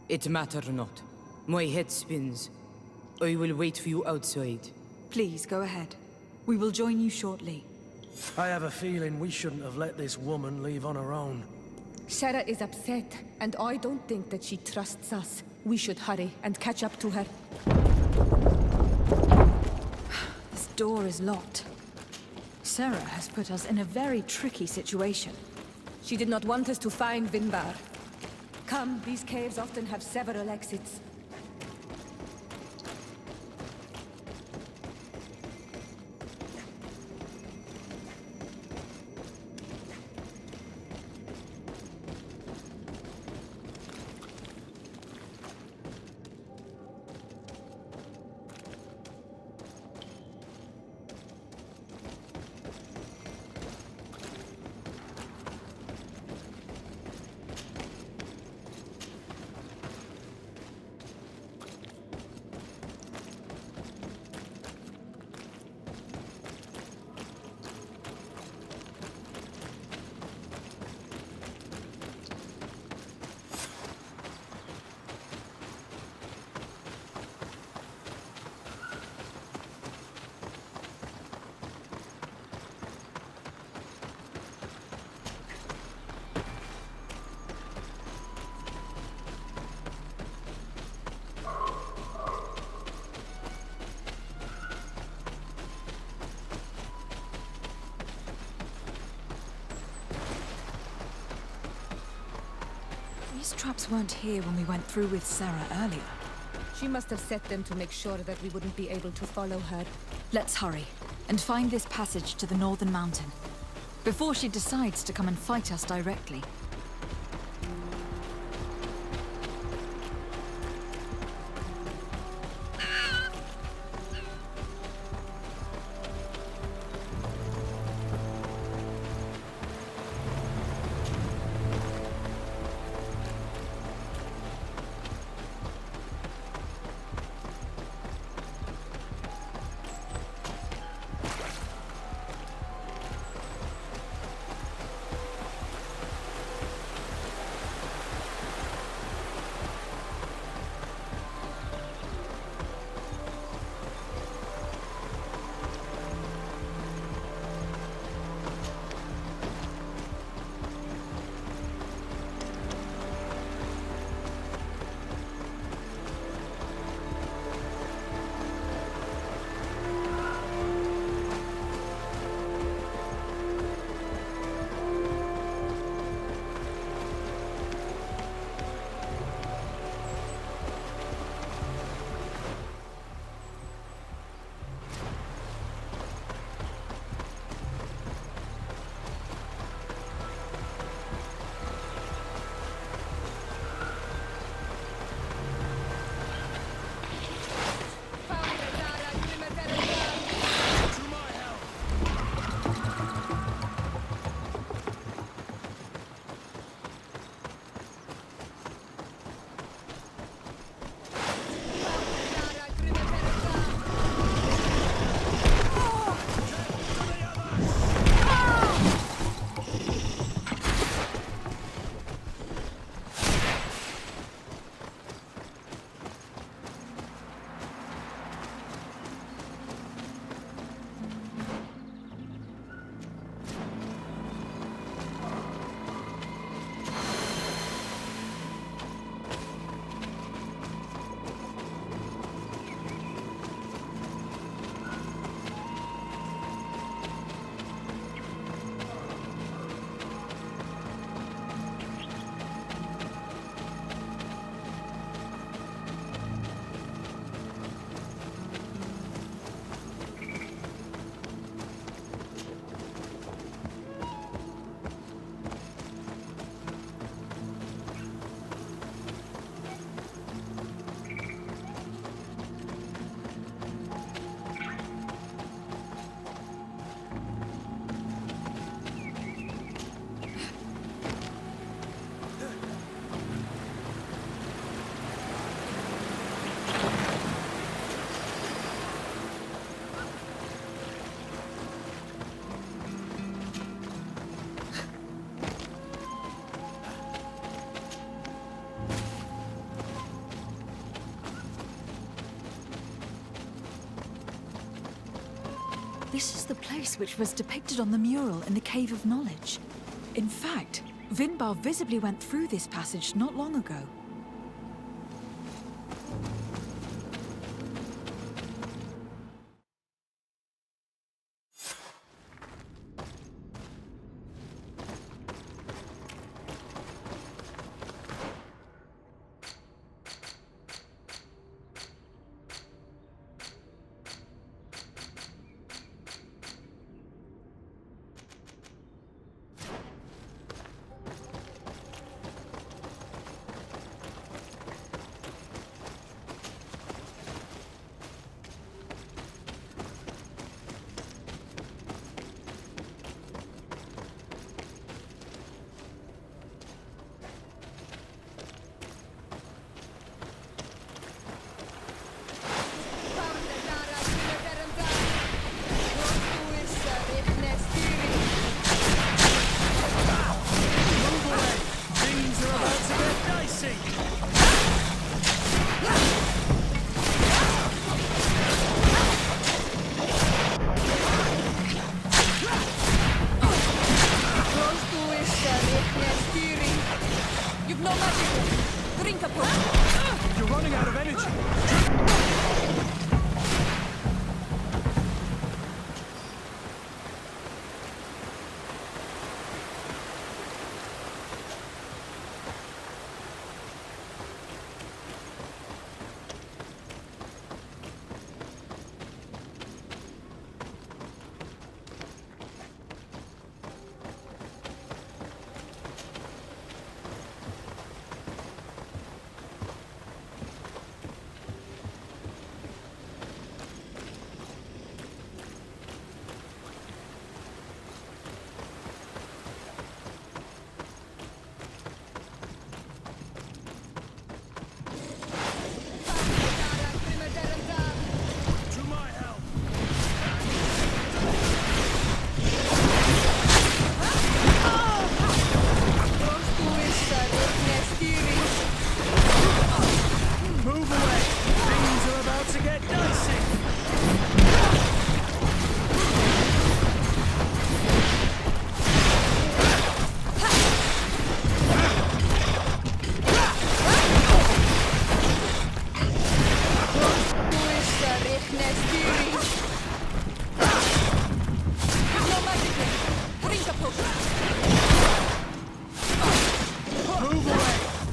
It matter not. My head spins. I will wait for you outside. Please, go ahead. We will join you shortly. I have a feeling we shouldn't have let this woman leave on her own. Sarah is upset, and I don't think that she trusts us. We should hurry and catch up to her. This door is locked. Sarah has put us in a very tricky situation. She did not want us to find Vinbar. Come, these caves often have several exits. These traps weren't here when we went through with Sarah earlier. She must have set them to make sure that we wouldn't be able to follow her. Let's hurry, and find this passage to the northern mountain, before she decides to come and fight us directly. This is the place which was depicted on the mural in the Cave of Knowledge. In fact, Vinbar visibly went through this passage not long ago. You're running out of energy. Move away!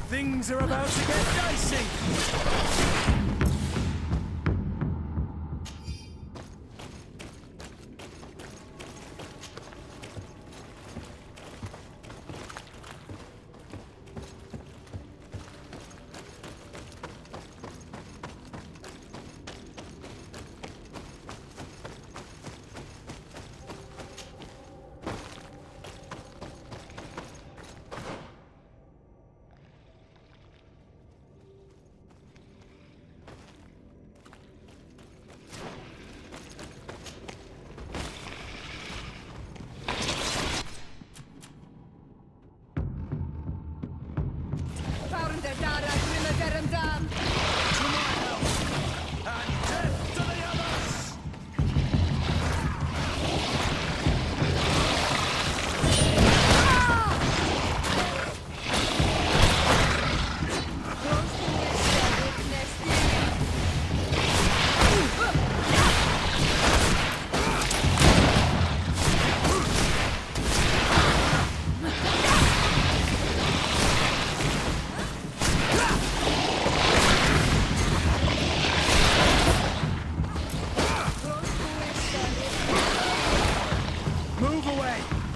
Things are about to get dicey!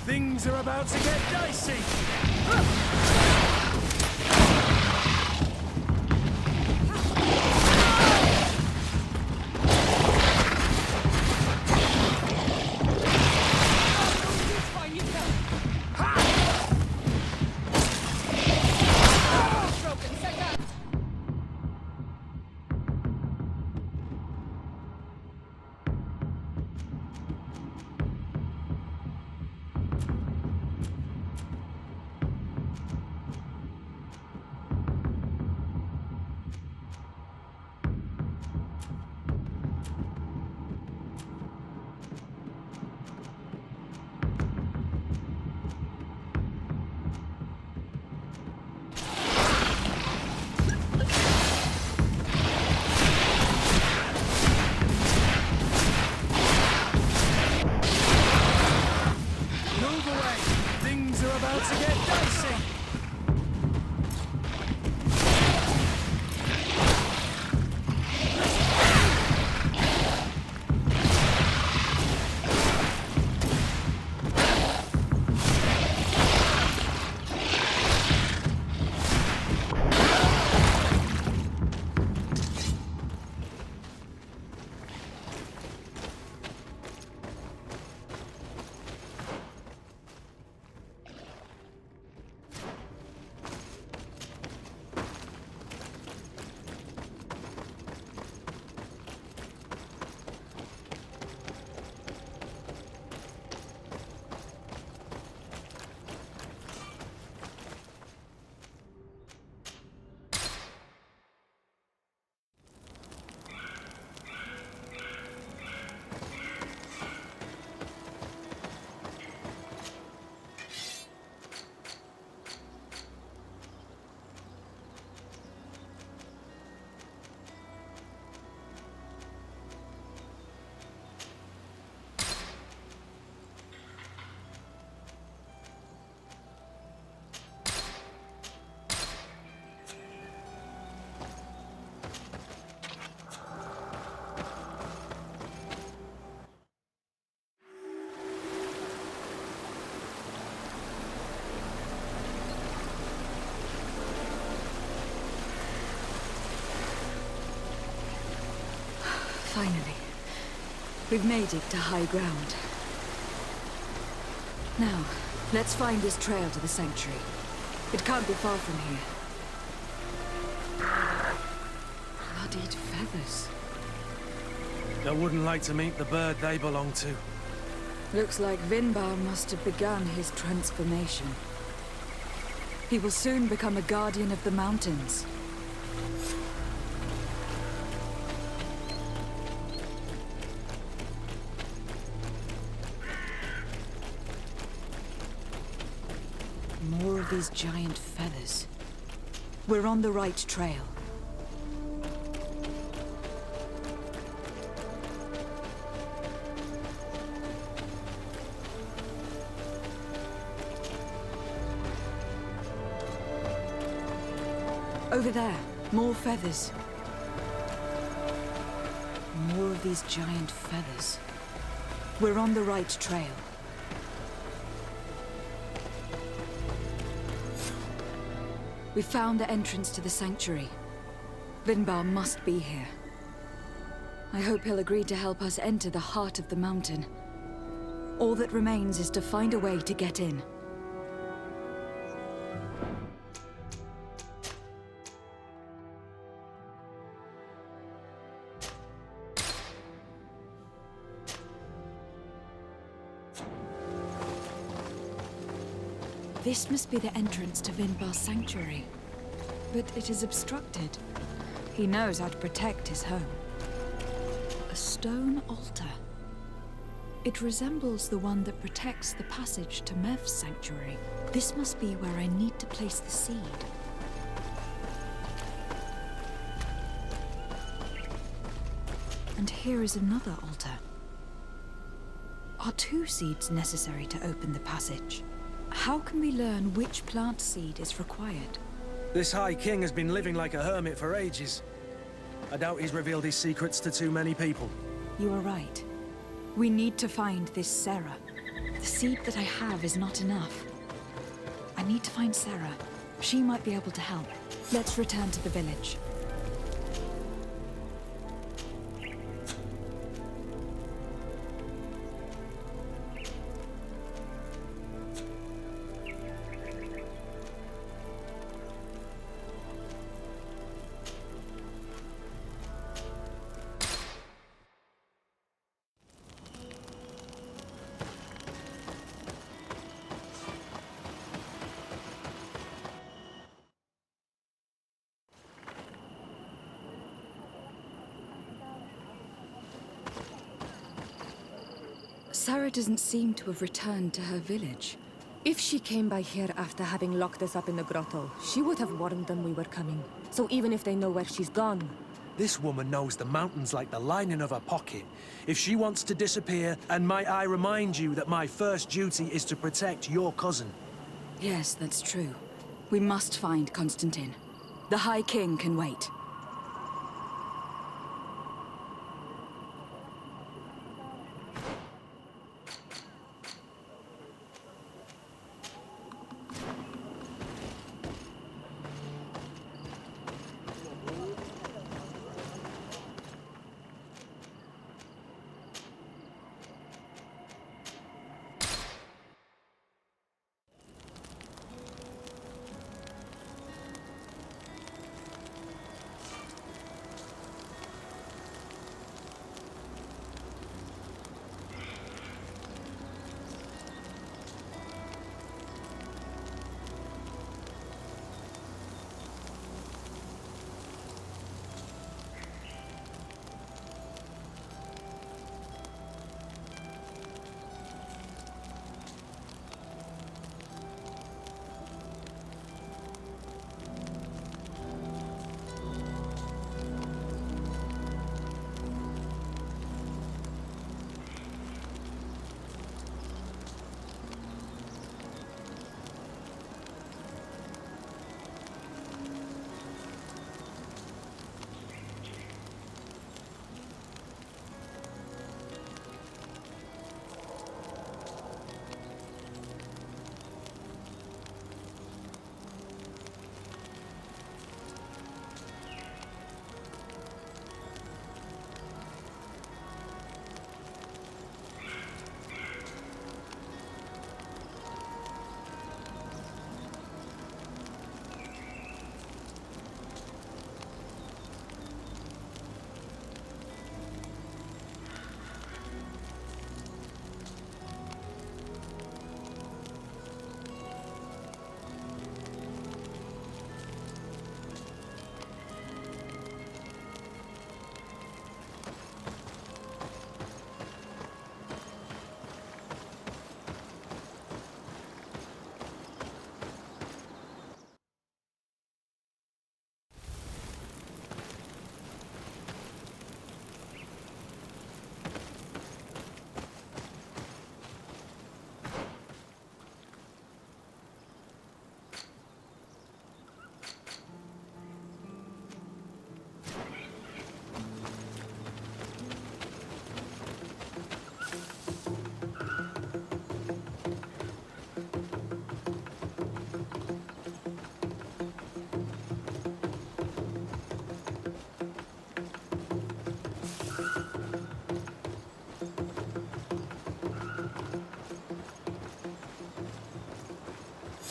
Things are about to get dicey! Finally. We've made it to high ground. Now, let's find this trail to the sanctuary. It can't be far from here. Bloodied feathers. I wouldn't like to meet the bird they belong to. Looks like Vinbar must have begun his transformation. He will soon become a guardian of the mountains. More of these giant feathers. We're on the right trail. Over there, more feathers. More of these giant feathers. We're on the right trail. We found the entrance to the sanctuary. Vinbar must be here. I hope he'll agree to help us enter the heart of the mountain. All that remains is to find a way to get in. This must be the entrance to Vinbar's sanctuary. But it is obstructed. He knows how to protect his home. A stone altar. It resembles the one that protects the passage to Mev's sanctuary. This must be where I need to place the seed. And here is another altar. Are 2 seeds necessary to open the passage? How can we learn which plant seed is required? This High King has been living like a hermit for ages. I doubt he's revealed his secrets to too many people. You are right. We need to find this Sarah. The seed that I have is not enough. I need to find Sarah. She might be able to help. Let's return to the village. Sarah doesn't seem to have returned to her village. If she came by here after having locked us up in the grotto, she would have warned them we were coming. So even if they know where she's gone... This woman knows the mountains like the lining of her pocket. If she wants to disappear, and might I remind you that my first duty is to protect your cousin. Yes, that's true. We must find Constantine. The High King can wait.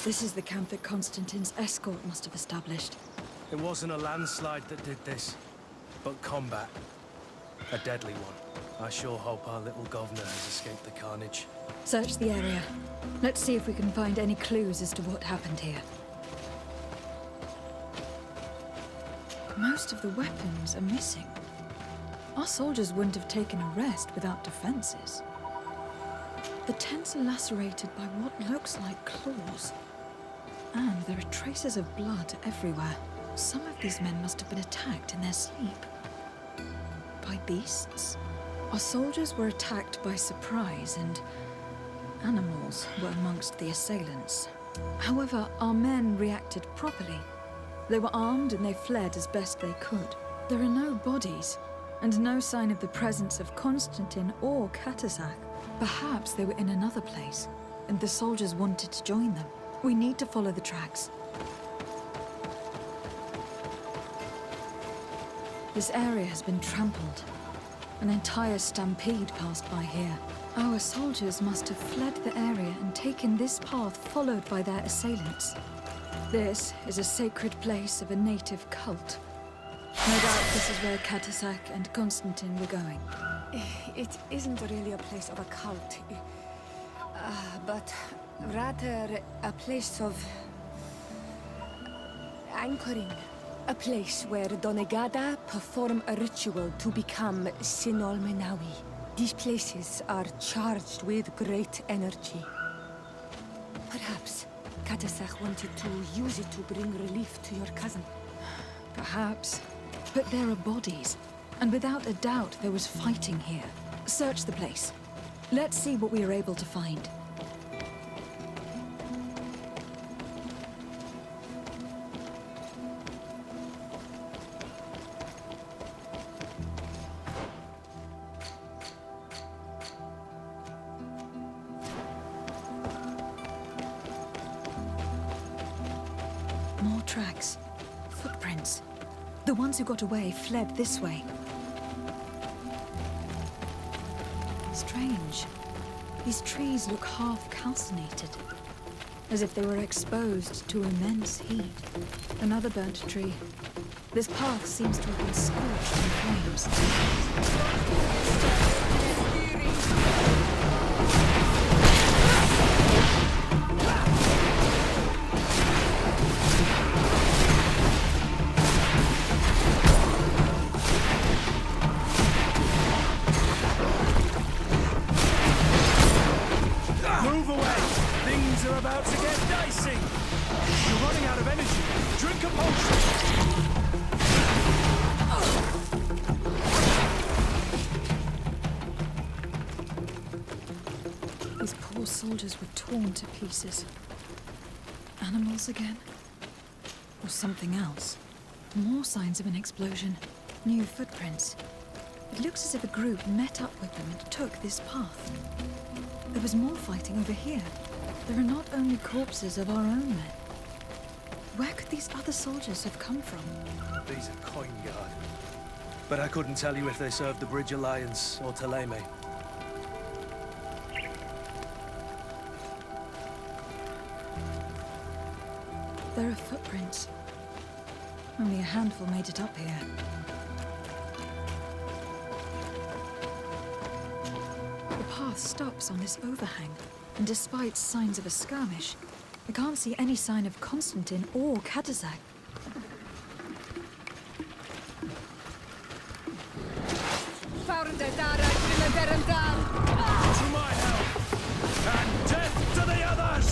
This is the camp that Constantine's escort must have established. It wasn't a landslide that did this, but combat. A deadly one. I sure hope our little governor has escaped the carnage. Search the area. Let's see if we can find any clues as to what happened here. Most of the weapons are missing. Our soldiers wouldn't have taken a rest without defenses. The tents are lacerated by what looks like claws. And there are traces of blood everywhere. Some of these men must have been attacked in their sleep. By beasts? Our soldiers were attacked by surprise, and animals were amongst the assailants. However, our men reacted properly. They were armed and they fled as best they could. There are no bodies, and no sign of the presence of Constantine or Catastrophe. Perhaps they were in another place, and the soldiers wanted to join them. We need to follow the tracks. This area has been trampled. An entire stampede passed by here. Our soldiers must have fled the area and taken this path followed by their assailants. This is a sacred place of a native cult. No doubt this is where Catastrophe and Constantine were going. It isn't really a place of a cult, but rather a place of anchoring. A place where Donegada perform a ritual to become Sinolmenawi. These places are charged with great energy. Perhaps Catastrophe wanted to use it to bring relief to your cousin. Perhaps. But there are bodies, and without a doubt there was fighting here. Search the place. Let's see what we are able to find. More tracks. Footprints. The ones who got away fled this way. Strange. These trees look half calcinated, as if they were exposed to immense heat. Another burnt tree. This path seems to have been scorched in flames. Move away! Things are about to get dicey! You're running out of energy. Drink a potion! These poor soldiers were torn to pieces. Animals again? Or something else? More signs of an explosion. New footprints. It looks as if a group met up with them and took this path. There was more fighting over here. There are not only corpses of our own men. Where could these other soldiers have come from? These are coin guard. But I couldn't tell you if they served the Bridge Alliance or Teleme. There are footprints. Only a handful made it up here. The path stops on this overhang, and despite signs of a skirmish, I can't see any sign of Constantine or Catastrophe. To my help! And death to the others!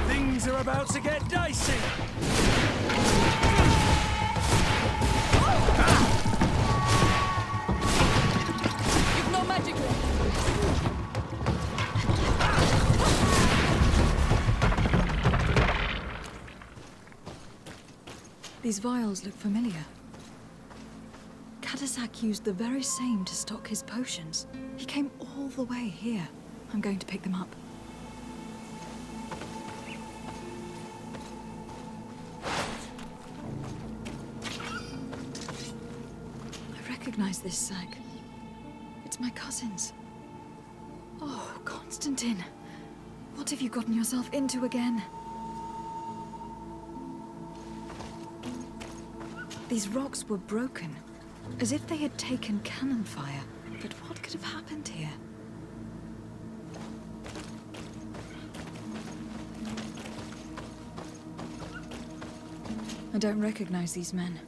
Things are about to get dicey! These vials look familiar. Catastrophe used the very same to stock his potions. He came all the way here. I'm going to pick them up. I recognize this sack. It's my cousin's. Oh, Constantine. What have you gotten yourself into again? These rocks were broken, as if they had taken cannon fire. But what could have happened here? I don't recognize these men.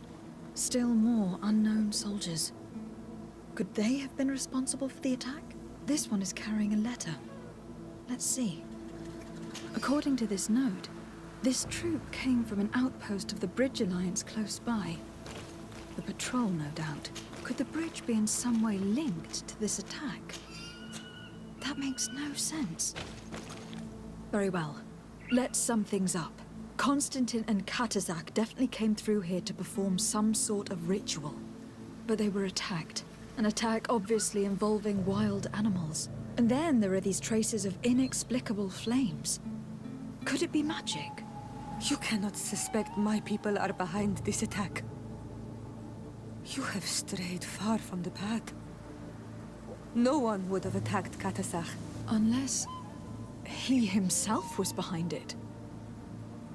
Still more unknown soldiers. Could they have been responsible for the attack? This one is carrying a letter. Let's see. According to this note, this troop came from an outpost of the Bridge Alliance close by. The patrol, no doubt. Could the bridge be in some way linked to this attack? That makes no sense. Very well. Let's sum things up. Constantine and Catastrophe definitely came through here to perform some sort of ritual. But they were attacked. An attack obviously involving wild animals. And then there are these traces of inexplicable flames. Could it be magic? You cannot suspect my people are behind this attack. You have strayed far from the path. No one would have attacked Catastrophe. Unless he himself was behind it.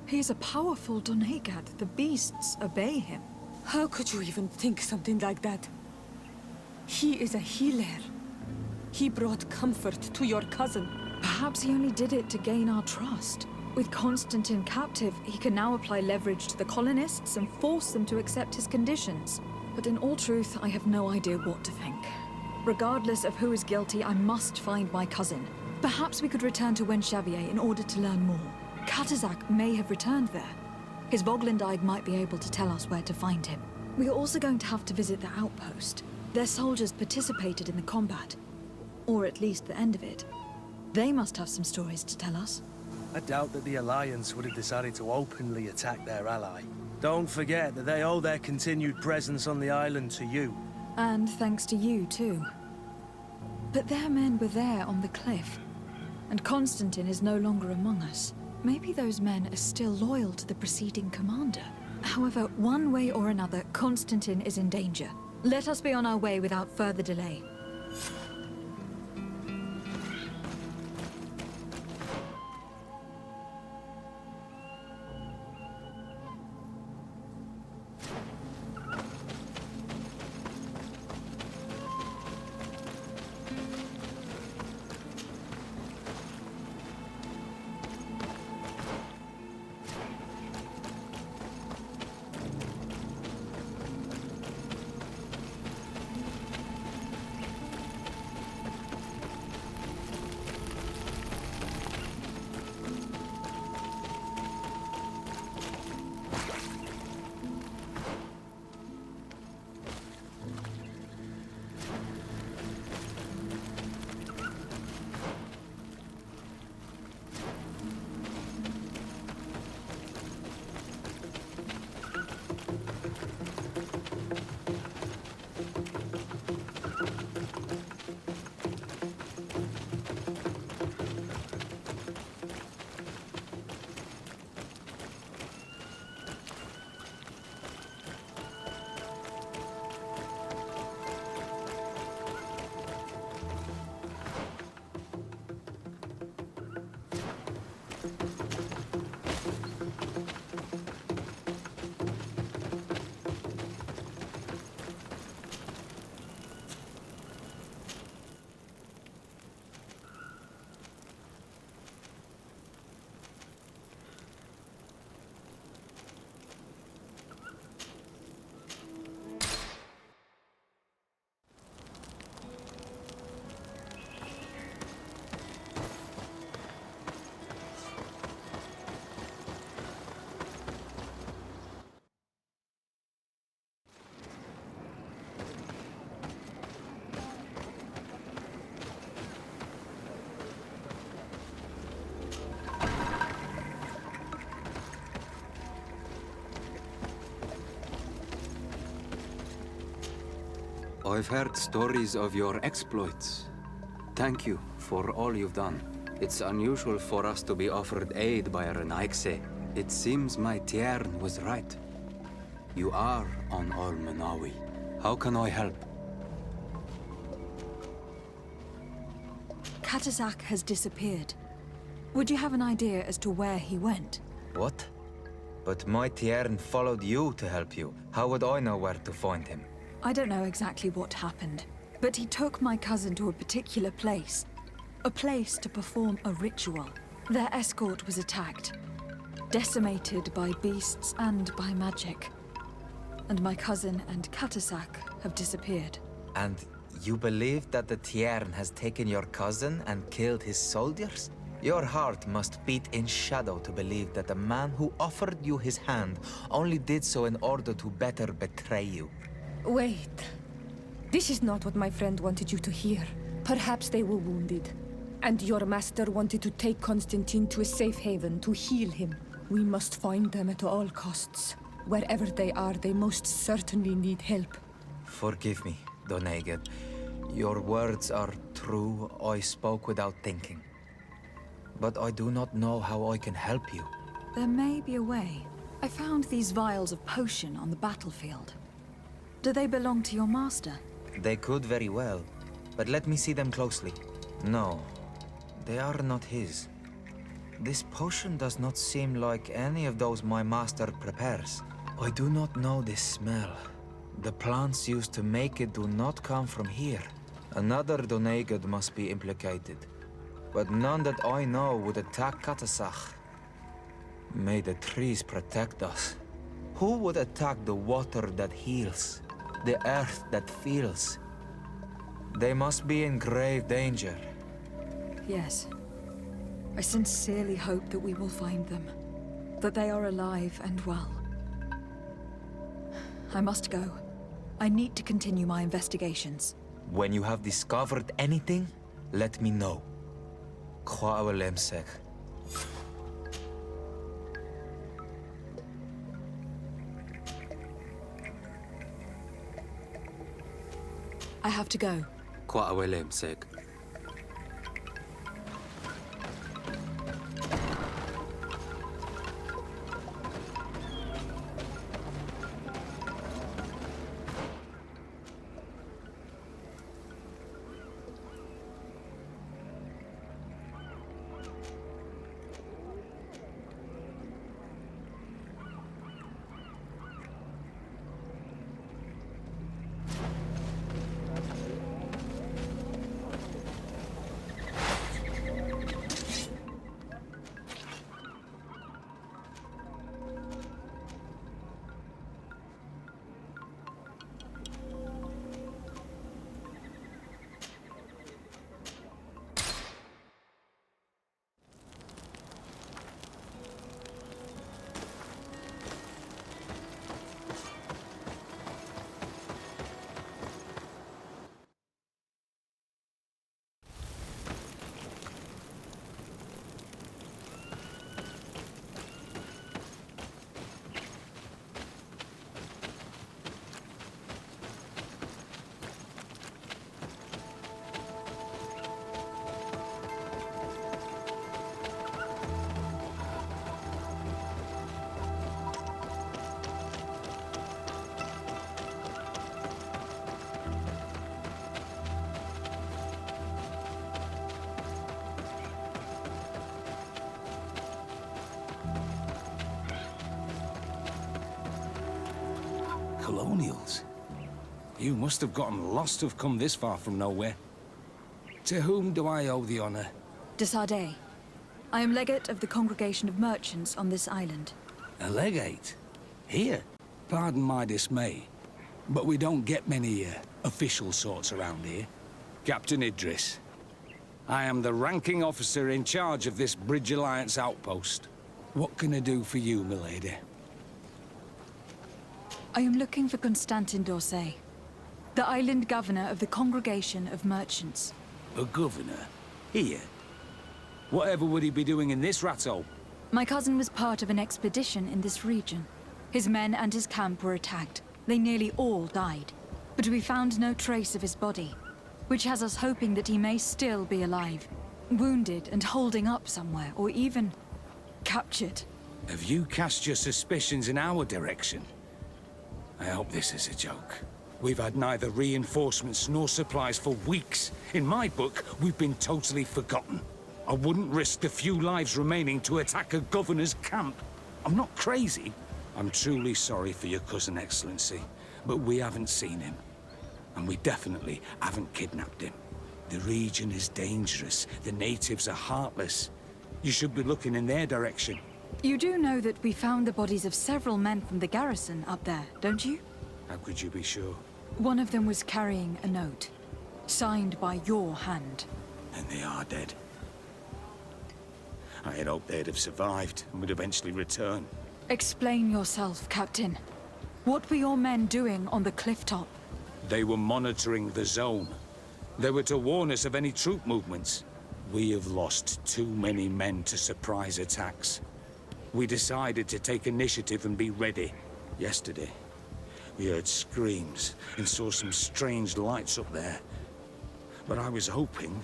He is a powerful Donegat. The beasts obey him. How could you even think something like that? He is a healer. He brought comfort to your cousin. Perhaps he only did it to gain our trust. With Constantine captive, he can now apply leverage to the colonists and force them to accept his conditions. But in all truth, I have no idea what to think. Regardless of who is guilty, I must find my cousin. Perhaps we could return to Wenxavier in order to learn more. Catastrophe may have returned there. His Voglandige might be able to tell us where to find him. We are also going to have to visit the outpost. Their soldiers participated in the combat. Or at least the end of it. They must have some stories to tell us. I doubt that the Alliance would have decided to openly attack their ally. Don't forget that they owe their continued presence on the island to you. And thanks to you, too. But their men were there on the cliff. And Constantine is no longer among us. Maybe those men are still loyal to the preceding commander. However, one way or another, Constantine is in danger. Let us be on our way without further delay. I've heard stories of your exploits. Thank you for all you've done. It's unusual for us to be offered aid by a Renaigse. It seems my Tiern was right. You are on Almenawi. How can I help? Catastrophe has disappeared. Would you have an idea as to where he went? What? But my Tiern followed you to help you. How would I know where to find him? I don't know exactly what happened, but he took my cousin to a particular place. A place to perform a ritual. Their escort was attacked, decimated by beasts and by magic. And my cousin and Catastrophe have disappeared. And you believe that the Tiern has taken your cousin and killed his soldiers? Your heart must beat in shadow to believe that the man who offered you his hand only did so in order to better betray you. Wait. This is not what my friend wanted you to hear. Perhaps they were wounded, and your master wanted to take Constantine to a safe haven to heal him. We must find them at all costs. Wherever they are, they most certainly need help. Forgive me, Doneged. Your words are true. I spoke without thinking. But I do not know how I can help you. There may be a way. I found these vials of potion on the battlefield. Do they belong to your master? They could very well, but let me see them closely. No, they are not his. This potion does not seem like any of those my master prepares. I do not know this smell. The plants used to make it do not come from here. Another Doneged must be implicated, but none that I know would attack Catastrophe. May the trees protect us. Who would attack the water that heals? The earth that feels? They must be in grave danger. Yes. I sincerely hope that we will find them. That they are alive and well. I must go. I need to continue my investigations. When you have discovered anything, let me know. I have to go. Colonials? You must have gotten lost to have come this far from nowhere. To whom do I owe the honor? De Sardet. I am legate of the Congregation of Merchants on this island. A legate? Here? Pardon my dismay, but we don't get many official sorts around here. Captain Idris. I am the ranking officer in charge of this Bridge Alliance outpost. What can I do for you, milady? I am looking for Constantin d'Orsay, the island governor of the Congregation of Merchants. A governor? Here? Whatever would he be doing in this rattle? My cousin was part of an expedition in this region. His men and his camp were attacked. They nearly all died. but we found no trace of his body, which has us hoping that he may still be alive, wounded and holding up somewhere, or even captured. Have you cast your suspicions in our direction? I hope this is a joke. We've had neither reinforcements nor supplies for weeks. In my book, we've been totally forgotten. I wouldn't risk the few lives remaining to attack a governor's camp. I'm not crazy. I'm truly sorry for your cousin, Excellency, but we haven't seen him. And we definitely haven't kidnapped him. The region is dangerous. The natives are heartless. You should be looking in their direction. You do know that we found the bodies of several men from the garrison up there, don't you? How could you be sure? One of them was carrying a note, signed by your hand. And they are dead. I had hoped they'd have survived and would eventually return. Explain yourself, Captain. What were your men doing on the cliff top? They were monitoring the zone. They were to warn us of any troop movements. We have lost too many men to surprise attacks. We decided to take initiative and be ready. Yesterday, we heard screams and saw some strange lights up there. But I was hoping...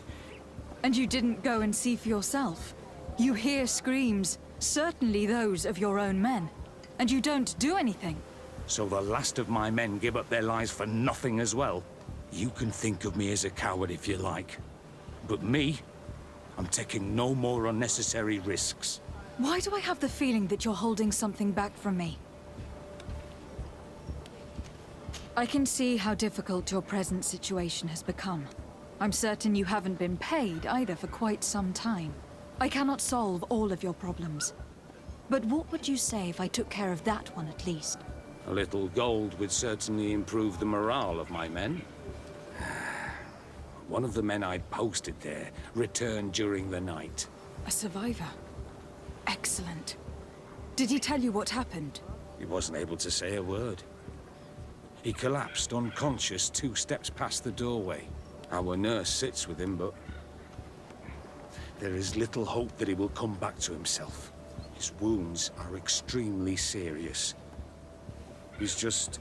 And you didn't go and see for yourself? You hear screams, certainly those of your own men, and you don't do anything. So the last of my men give up their lives for nothing as well? You can think of me as a coward if you like. But me, I'm taking no more unnecessary risks. Why do I have the feeling that you're holding something back from me? I can see how difficult your present situation has become. I'm certain you haven't been paid either for quite some time. I cannot solve all of your problems. But what would you say if I took care of that one at least? A little gold would certainly improve the morale of my men. One of the men I'd posted there returned during the night. A survivor? Excellent. Did he tell you what happened? He wasn't able to say a word. He collapsed unconscious 2 steps past the doorway. Our nurse sits with him, but there is little hope that he will come back to himself. His wounds are extremely serious. He's just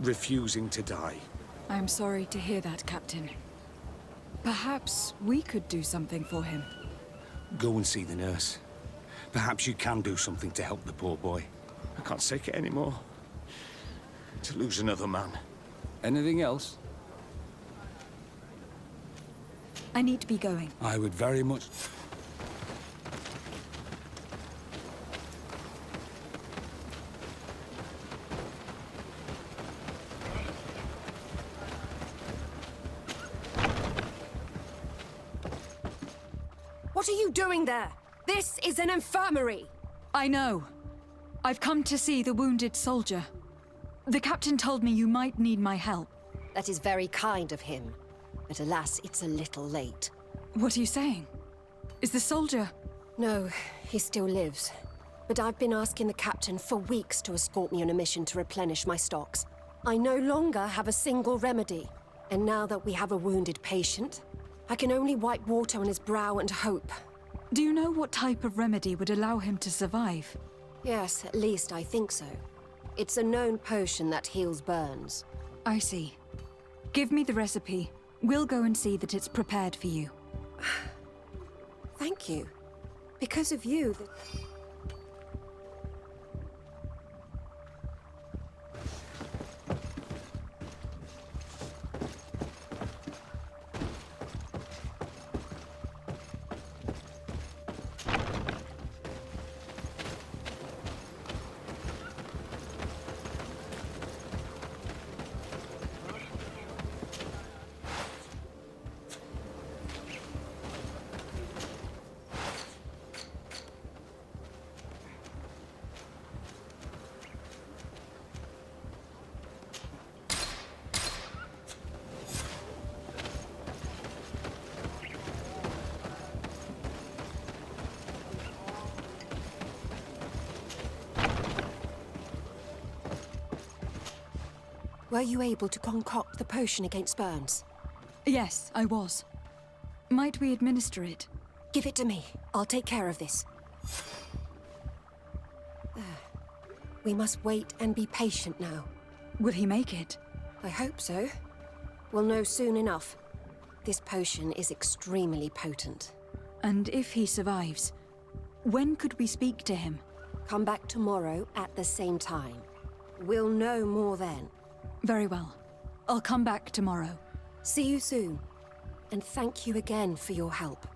refusing to die. I am sorry to hear that, Captain. Perhaps we could do something for him. Go and see the nurse. Perhaps you can do something to help the poor boy. I can't take it anymore. To lose another man. Anything else? I need to be going. I would very much... What are you doing there? This is an infirmary! I know. I've come to see the wounded soldier. The captain told me you might need my help. That is very kind of him. But alas, it's a little late. What are you saying? Is the soldier... No, he still lives. But I've been asking the captain for weeks to escort me on a mission to replenish my stocks. I no longer have a single remedy. And now that we have a wounded patient, I can only wipe water on his brow and hope. Do you know what type of remedy would allow him to survive? Yes, at least I think so. It's a known potion that heals burns. I see. Give me the recipe. We'll go and see that it's prepared for you. Thank you. Because of you, were you able to concoct the potion against burns? Yes, I was. Might we administer it? Give it to me. I'll take care of this. There. We must wait and be patient now. Will he make it? I hope so. We'll know soon enough. This potion is extremely potent. And if he survives, when could we speak to him? Come back tomorrow at the same time. We'll know more then. Very well. I'll come back tomorrow. See you soon. And thank you again for your help.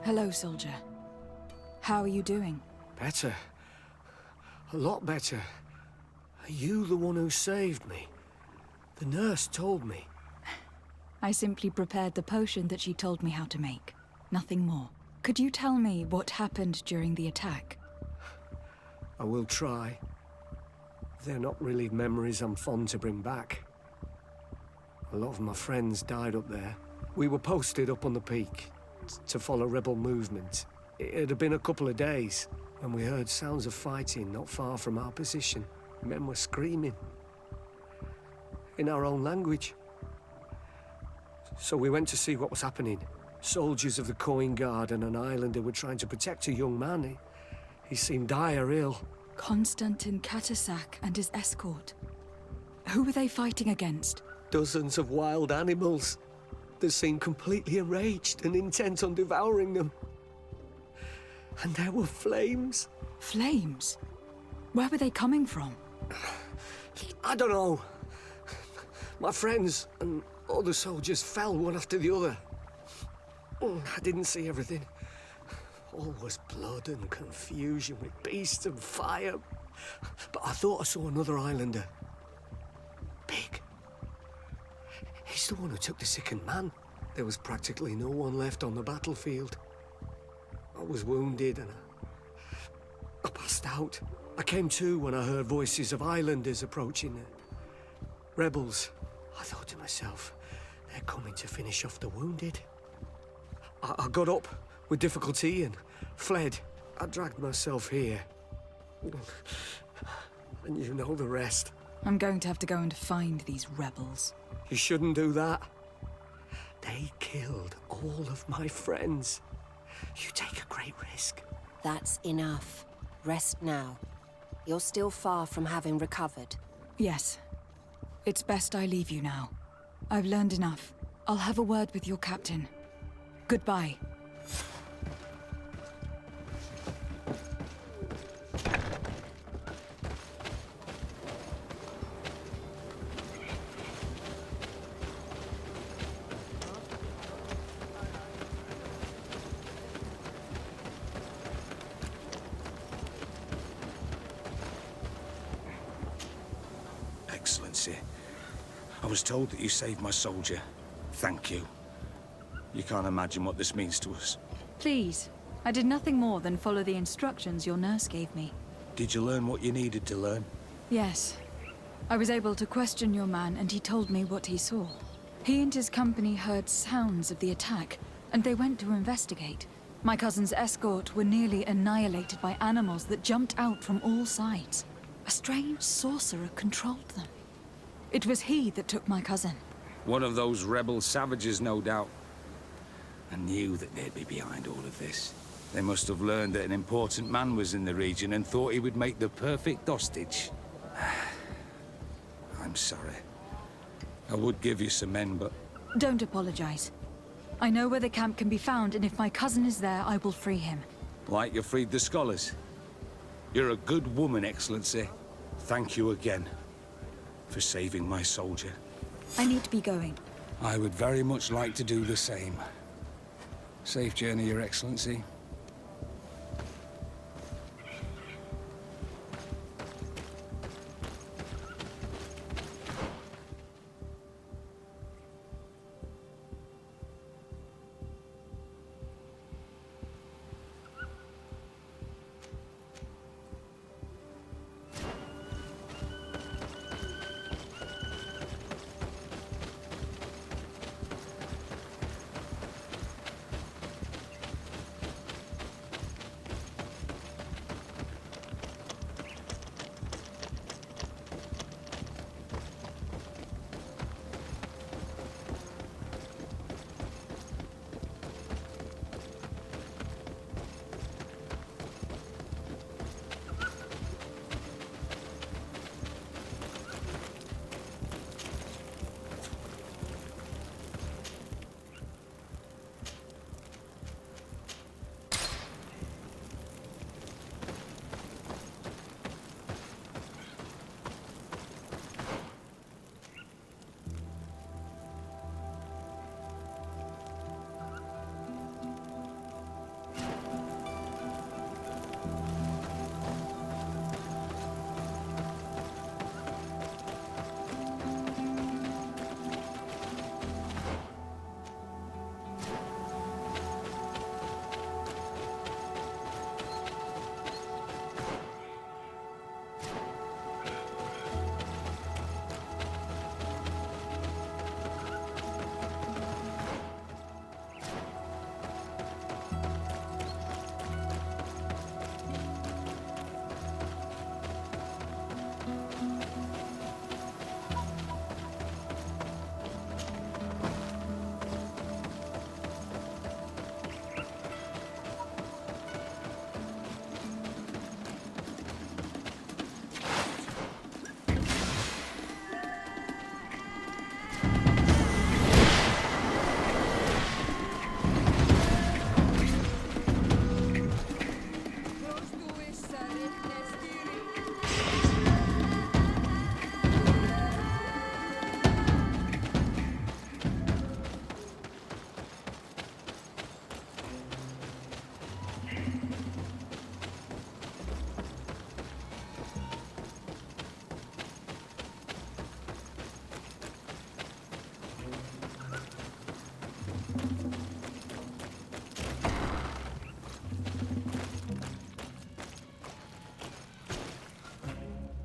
Hello, soldier. How are you doing? Better. A lot better. Are you the one who saved me? The nurse told me. I simply prepared the potion that she told me how to make. Nothing more. Could you tell me what happened during the attack? I will try. They're not really memories I'm fond to bring back. A lot of my friends died up there. We were posted up on the peak to follow rebel movement. It had been a couple of days when we heard sounds of fighting not far from our position. Men were screaming in our own language. So we went to see what was happening. Soldiers of the Coin Guard and an islander were trying to protect a young man. He seemed dire ill. Konstantin Katasak and his escort. Who were they fighting against? Dozens of wild animals. They seemed completely enraged and intent on devouring them. And there were flames. Flames? Where were they coming from? I don't know. My friends and other soldiers fell one after the other. I didn't see everything. All was blood and confusion with beasts and fire. But I thought I saw another islander. Big. He's the one who took the sickened man. There was practically no one left on the battlefield. I was wounded and I passed out. I came to when I heard voices of islanders approaching. Rebels. I thought to myself, they're coming to finish off the wounded. I got up with difficulty and fled. I dragged myself here. And you know the rest. I'm going to have to go and find these rebels. You shouldn't do that. They killed all of my friends. You take a great risk. That's enough. Rest now. You're still far from having recovered. Yes. It's best I leave you now. I've learned enough. I'll have a word with your captain. Goodbye. Excellency. I was told that you saved my soldier. Thank you. You can't imagine what this means to us. Please. I did nothing more than follow the instructions your nurse gave me. Did you learn what you needed to learn? Yes. I was able to question your man, and he told me what he saw. He and his company heard sounds of the attack, and they went to investigate. My cousin's escort were nearly annihilated by animals that jumped out from all sides. A strange sorcerer controlled them. It was he that took my cousin. One of those rebel savages, no doubt. I knew that they'd be behind all of this. They must have learned that an important man was in the region and thought he would make the perfect hostage. I'm sorry. I would give you some men, but... Don't apologize. I know where the camp can be found, and if my cousin is there, I will free him. Like you freed the scholars. You're a good woman, Excellency. Thank you again for saving my soldier. I need to be going. I would very much like to do the same. Safe journey, Your Excellency.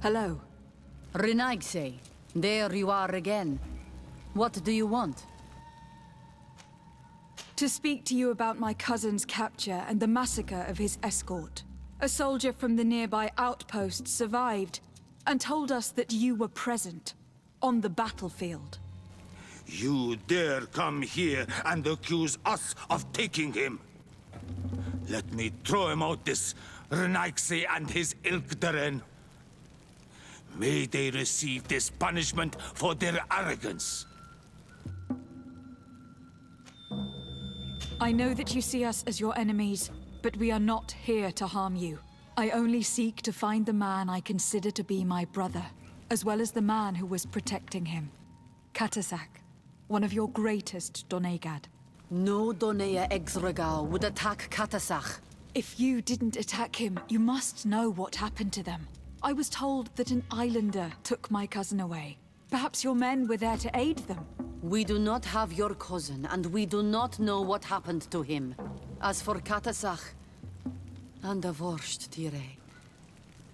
Hello. Renaigse, there you are again. What do you want? To speak to you about my cousin's capture and the massacre of his escort. A soldier from the nearby outpost survived and told us that you were present on the battlefield. You dare come here and accuse us of taking him? Let me throw him out this Renaigse and his Ilkdaren. May they receive this punishment for their arrogance. I know that you see us as your enemies, but we are not here to harm you. I only seek to find the man I consider to be my brother, as well as the man who was protecting him. Catastrophe, one of your greatest Donegad. No Donea Exregal would attack Catastrophe. If you didn't attack him, you must know what happened to them. I was told that an islander took my cousin away, Perhaps your men were there to aid them. We do not have your cousin, and we do not know what happened to him. As for Catastrophe, and the worst, Tire,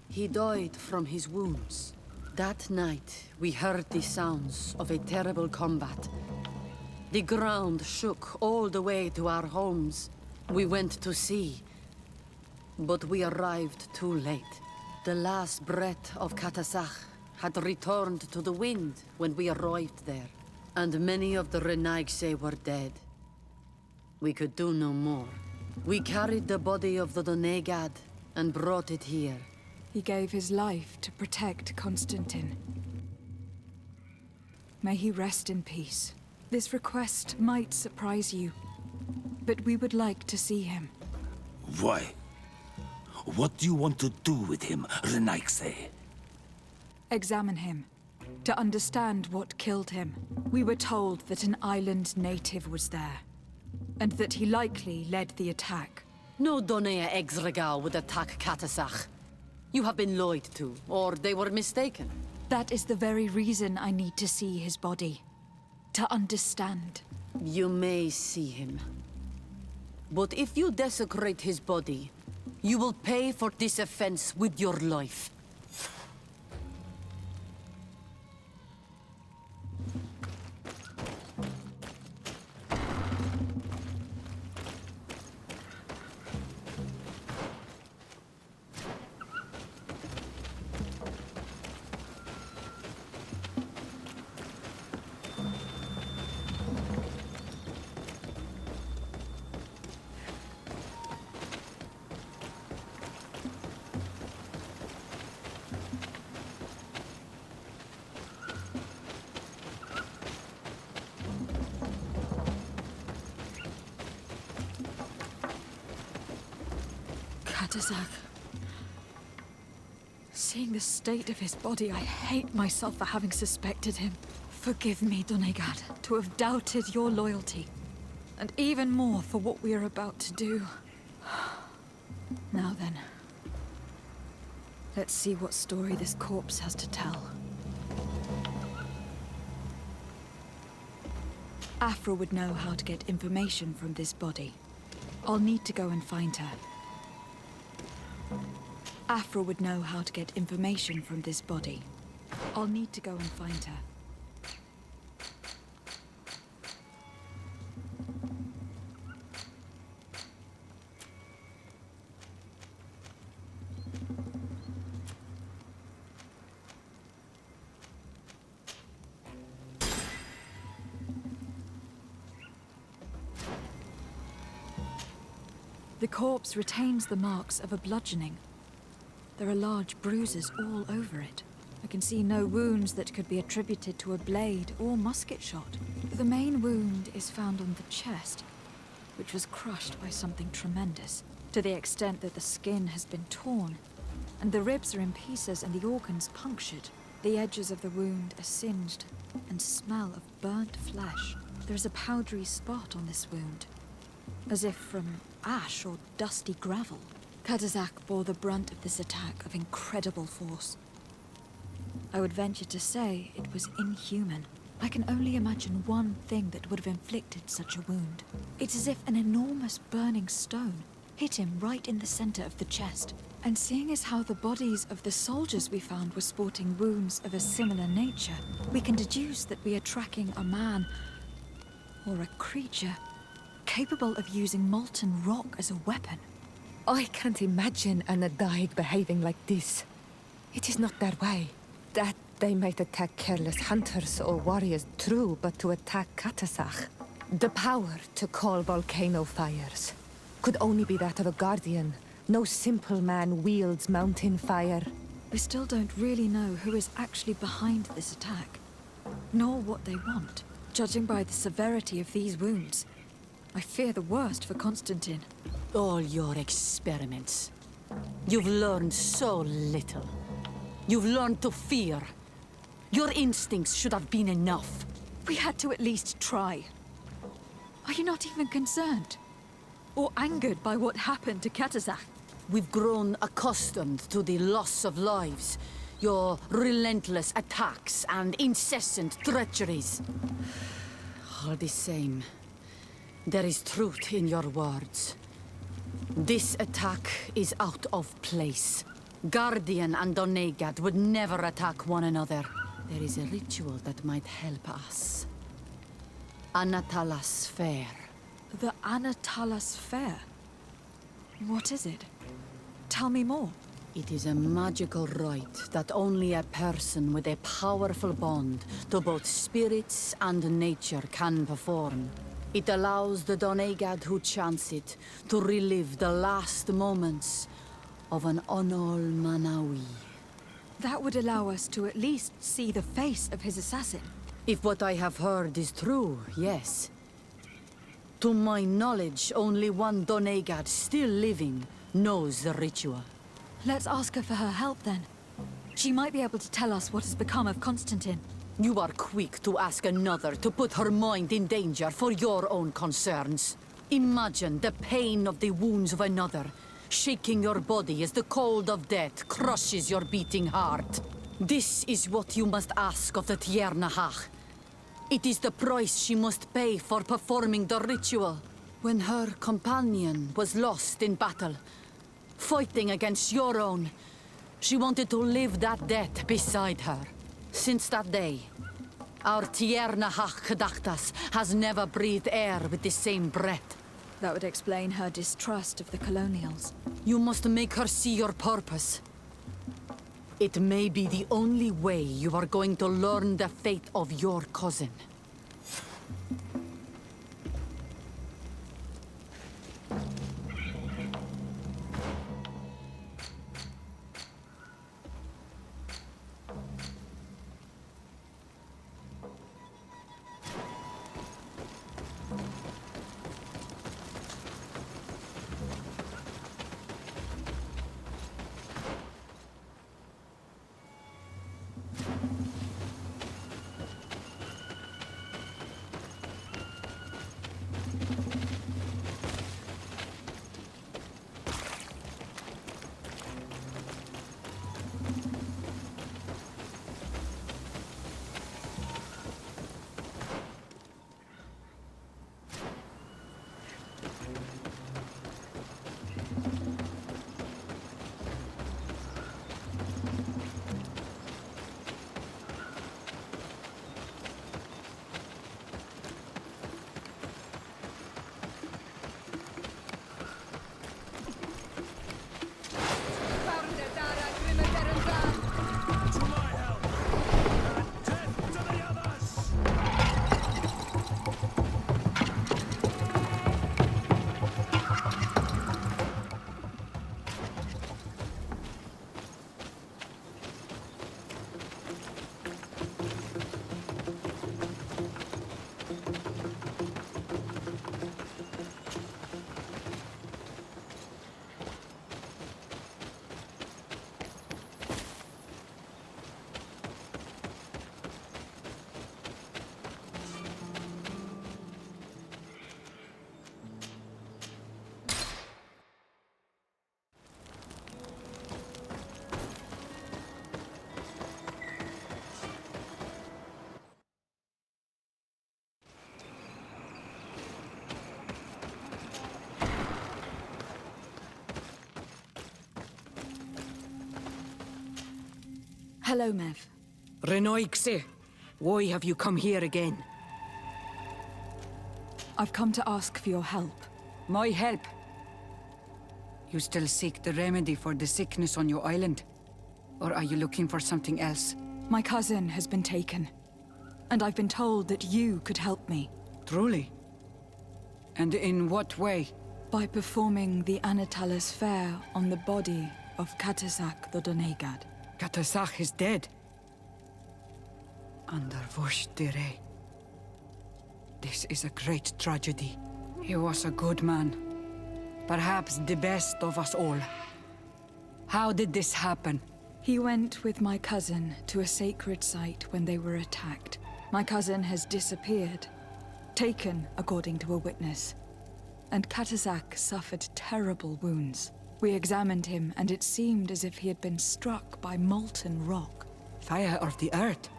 he died from his wounds. That night, we heard the sounds of a terrible combat. The ground shook all the way to our homes. We went to see, but we arrived too late. The last breath of Catastrophe had returned to the wind when we arrived there, and many of the Renaigse were dead. We could do no more. We carried the body of the Donegad and brought it here. He gave his life to protect Constantine. May he rest in peace. This request might surprise you, but we would like to see him. Why? What do you want to do with him, Renaigse? Examine him, to understand what killed him. We were told that an island native was there, and that he likely led the attack. No Donea Exregal would attack Catastrophe. You have been lied to, or they were mistaken. That is the very reason I need to see his body. To understand. You may see him. But if you desecrate his body, you will pay for this offense with your life. Catastrophe. Seeing the state of his body, I hate myself for having suspected him. Forgive me, Donegad, to have doubted your loyalty. And even more for what we are about to do. Now then. Let's see what story this corpse has to tell. Afra would know how to get information from this body. I'll need to go and find her. Afra would know how to get information from this body. I'll need to go and find her. The corpse retains the marks of a bludgeoning. There are large bruises all over it. I can see no wounds that could be attributed to a blade or musket shot. The main wound is found on the chest, which was crushed by something tremendous, to the extent that the skin has been torn, and the ribs are in pieces and the organs punctured. The edges of the wound are singed and smell of burnt flesh. There is a powdery spot on this wound, as if from ash or dusty gravel. Catastrophe bore the brunt of this attack of incredible force. I would venture to say it was inhuman. I can only imagine one thing that would have inflicted such a wound. It's as if an enormous burning stone hit him right in the center of the chest. And seeing as how the bodies of the soldiers we found were sporting wounds of a similar nature, we can deduce that we are tracking a man or a creature capable of using molten rock as a weapon. I can't imagine an Adaig behaving like this. It is not their way. That they might attack careless hunters or warriors, true, but to attack Catastrophe. The power to call volcano fires could only be that of a guardian. No simple man wields mountain fire. We still don't really know who is actually behind this attack, nor what they want. Judging by the severity of these wounds, I fear the worst for Constantine. All your experiments. You've learned so little. You've learned to fear. Your instincts should have been enough. We had to at least try. Are you not even concerned? Or angered by what happened to Catastrophe? We've grown accustomed to the loss of lives. Your relentless attacks and incessant treacheries. All the same, there is truth in your words. This attack is out of place. Guardian and Donegad would never attack one another. There is a ritual that might help us. Anatalas Fair. The Anatalas Fair? What is it? Tell me more. It is a magical rite that only a person with a powerful bond to both spirits and nature can perform. It allows the Donegad who chants it to relive the last moments of an Onol Manawi. That would allow us to at least see the face of his assassin. If what I have heard is true, yes. To my knowledge, only one Donegad still living knows the ritual. Let's ask her for her help then. She might be able to tell us what has become of Constantine. You are quick to ask another to put her mind in danger for your own concerns. Imagine the pain of the wounds of another, shaking your body as the cold of death crushes your beating heart. This is what you must ask of the Tiernahach. It is the price she must pay for performing the ritual. When her companion was lost in battle, fighting against your own, she wanted to live that death beside her. Since that day, our Tiernahach Kadachtas has never breathed air with the same breath. That would explain her distrust of the colonials. You must make her see your purpose. It may be the only way you are going to learn the fate of your cousin. Hello, Mev. Renoixe, why have you come here again? I've come to ask for your help. My help? You still seek the remedy for the sickness on your island? Or are you looking for something else? My cousin has been taken, and I've been told that you could help me. Truly? And in what way? By performing the Anatalas Fair on the body of Catastrophe the Donegad. Catastrophe is dead. Under Voshtire. This is a great tragedy. He was a good man. Perhaps the best of us all. How did this happen? He went with my cousin to a sacred site when they were attacked. My cousin has disappeared. Taken, according to a witness. And Catastrophe suffered terrible wounds. We examined him, and it seemed as if he had been struck by molten rock. Fire of the earth.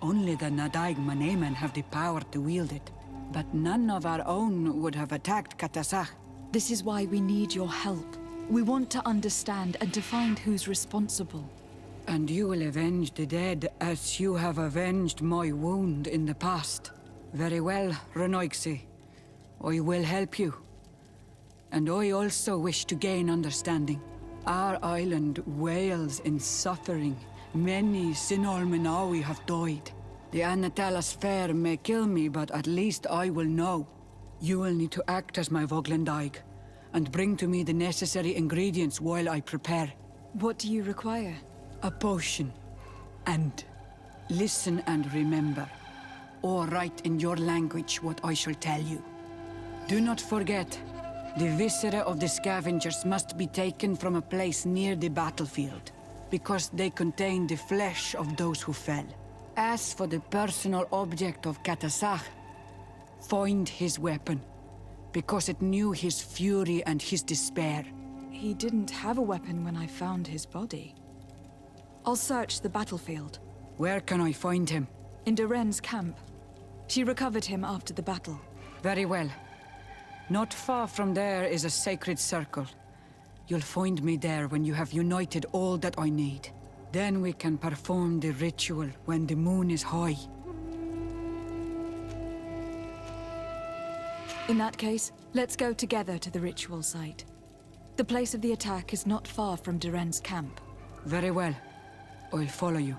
Only the Nadaig Manemen have the power to wield it. But none of our own would have attacked Catastrophe. This is why we need your help. We want to understand and to find who's responsible. And you will avenge the dead as you have avenged my wound in the past. Very well, Renoigse. I will help you. And I also wish to gain understanding. Our island wails in suffering. Many Sinol Menawi have died. The Anatalas Fair may kill me, but at least I will know. You will need to act as my Voglendaig, and bring to me the necessary ingredients while I prepare. What do you require? A potion. And listen and remember, or write in your language what I shall tell you. Do not forget, the viscera of the scavengers must be taken from a place near the battlefield, because they contain the flesh of those who fell. As for the personal object of Catastrophe, find his weapon, because it knew his fury and his despair. He didn't have a weapon when I found his body. I'll search the battlefield. Where can I find him? In Duren's camp. She recovered him after the battle. Very well. Not far from there is a sacred circle. You'll find me there when you have united all that I need. Then we can perform the ritual when the moon is high. In that case, let's go together to the ritual site. The place of the attack is not far from Duren's camp. Very well. I'll follow you.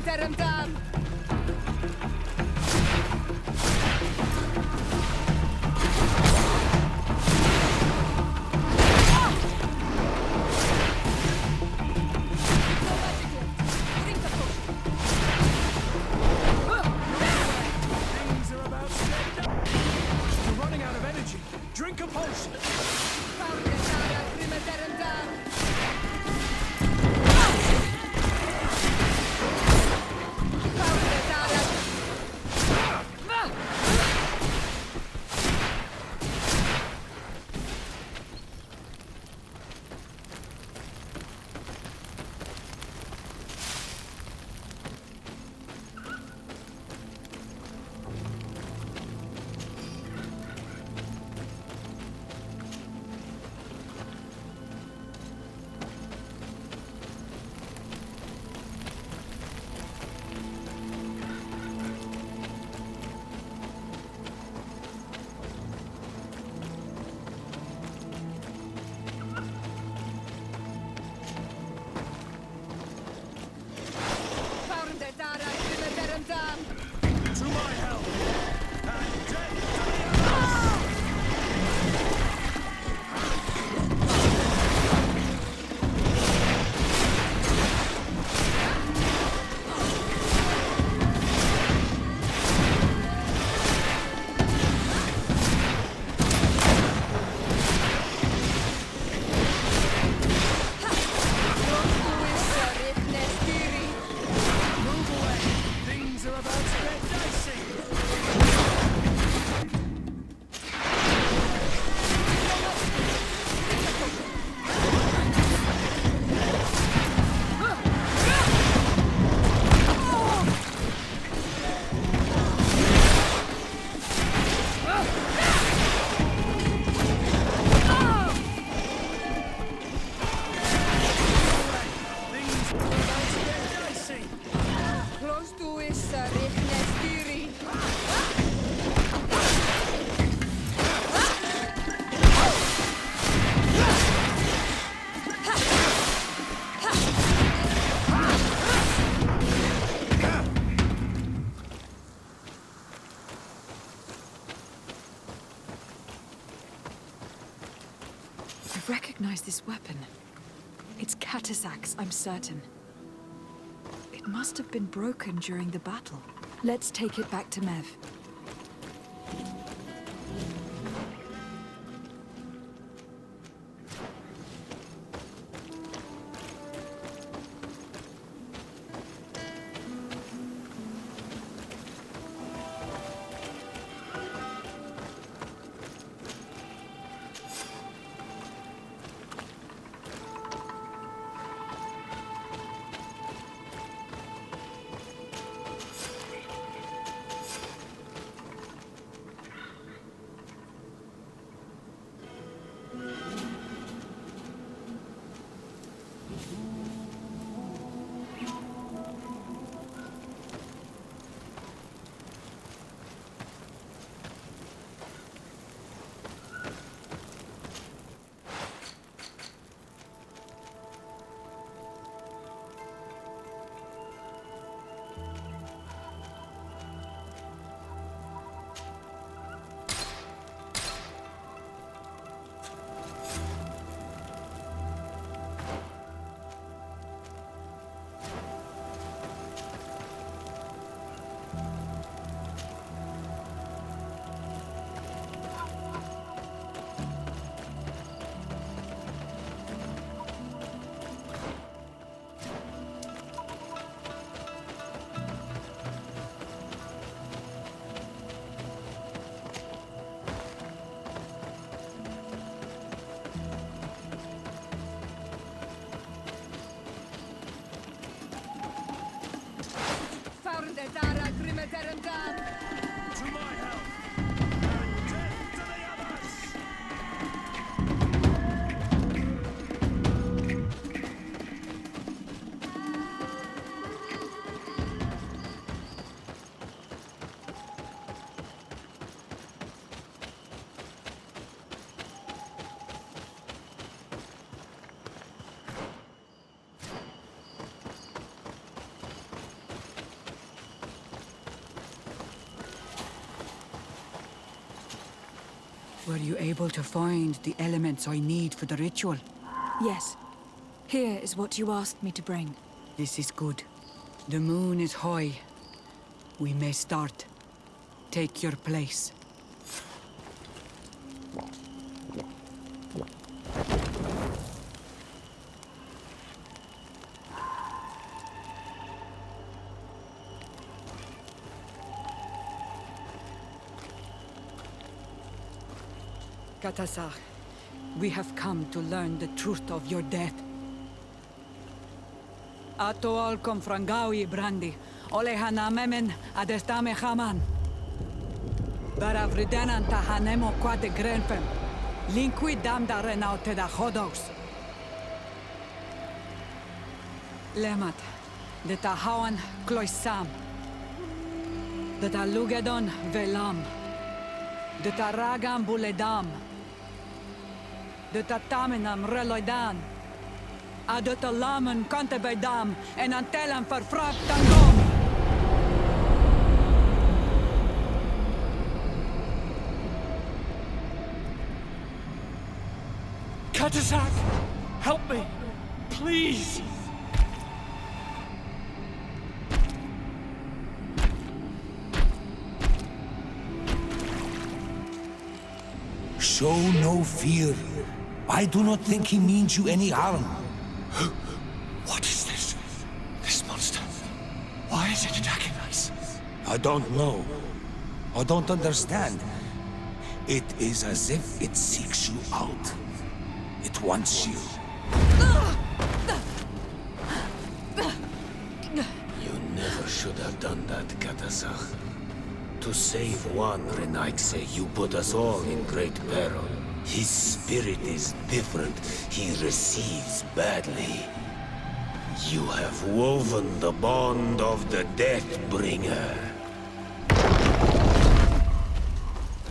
Grimeterum dam! Things are about to get done. You're running out of energy. Drink a potion. Grimeterum dam! To my help. And death to the others. Move away. Things are about to get dicey. Things are about to get dicey. Close to is Richnestiri. I recognize this weapon. It's Catastrophe, I'm certain. It must have been broken during the battle. Let's take it back to Mev. To my help. And death to the others. Were you able to find the elements I need for the ritual? Yes. Here is what you asked me to bring. This is good. The moon is high. We may start. Take your place. Catastrophe, we have come to learn the truth of your death. Ato al confrangawi brandi, ole hanamemen adestame haman. Baravridenan tahanemo quade grenfem, linqui damda renaute da hodos. Lemat, de tahawan kloisam, de talugedon velam, de taragam buledam, de tatamenam reloidan, adot alamen contebedam, en antelam verfractangom. Catastrophe! Help me! Please! Show no fear. I do not think he means you any harm. What is this? This monster. Why is it attacking us? I don't know. I don't understand. It is as if it seeks you out. It wants you. You never should have done that, Catastrophe. To save one Renaigse, you put us all in great peril. His spirit is different. He receives badly. You have woven the bond of the Deathbringer.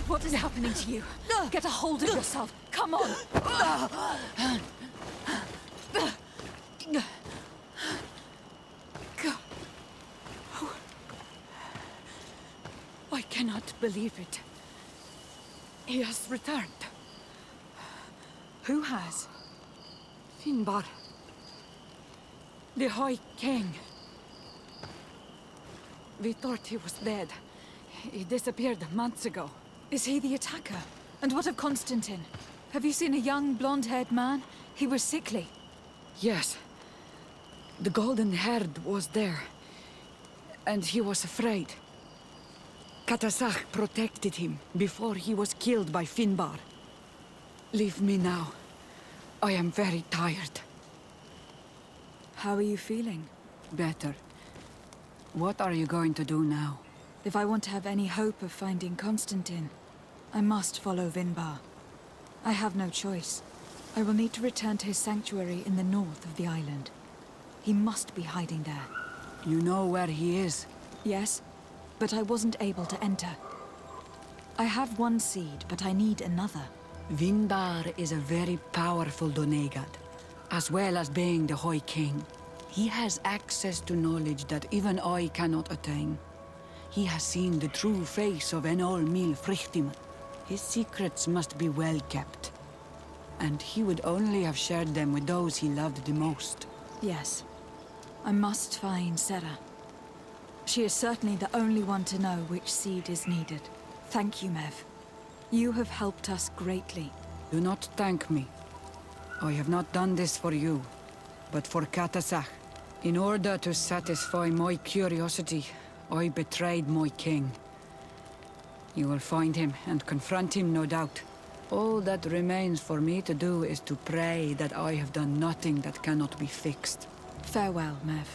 What is happening to you? Get a hold of yourself. Come on. I cannot believe it. He has returned. Who has? Finbar. The High King. We thought he was dead. He disappeared months ago. Is he the attacker? And what of Constantine? Have you seen a young, blonde-haired man? He was sickly. Yes. The golden-haired was there. And he was afraid. Catastrophe protected him before he was killed by Finbar. Leave me now. I am very tired. How are you feeling? Better. What are you going to do now? If I want to have any hope of finding Constantine, I must follow Vinbar. I have no choice. I will need to return to his sanctuary in the north of the island. He must be hiding there. You know where he is? Yes, but I wasn't able to enter. I have one seed, but I need another. Vinbar is a very powerful Doneigad, as well as being the High King. He has access to knowledge that even I cannot attain. He has seen the true face of Enol Mil Frichtim. His secrets must be well kept. And he would only have shared them with those he loved the most. Yes. I must find Sarah. She is certainly the only one to know which seed is needed. Thank you, Mev. You have helped us greatly. Do not thank me. I have not done this for you, but for Catastrophe. In order to satisfy my curiosity, I betrayed my king. You will find him and confront him, no doubt. All that remains for me to do is to pray that I have done nothing that cannot be fixed. Farewell, Mev.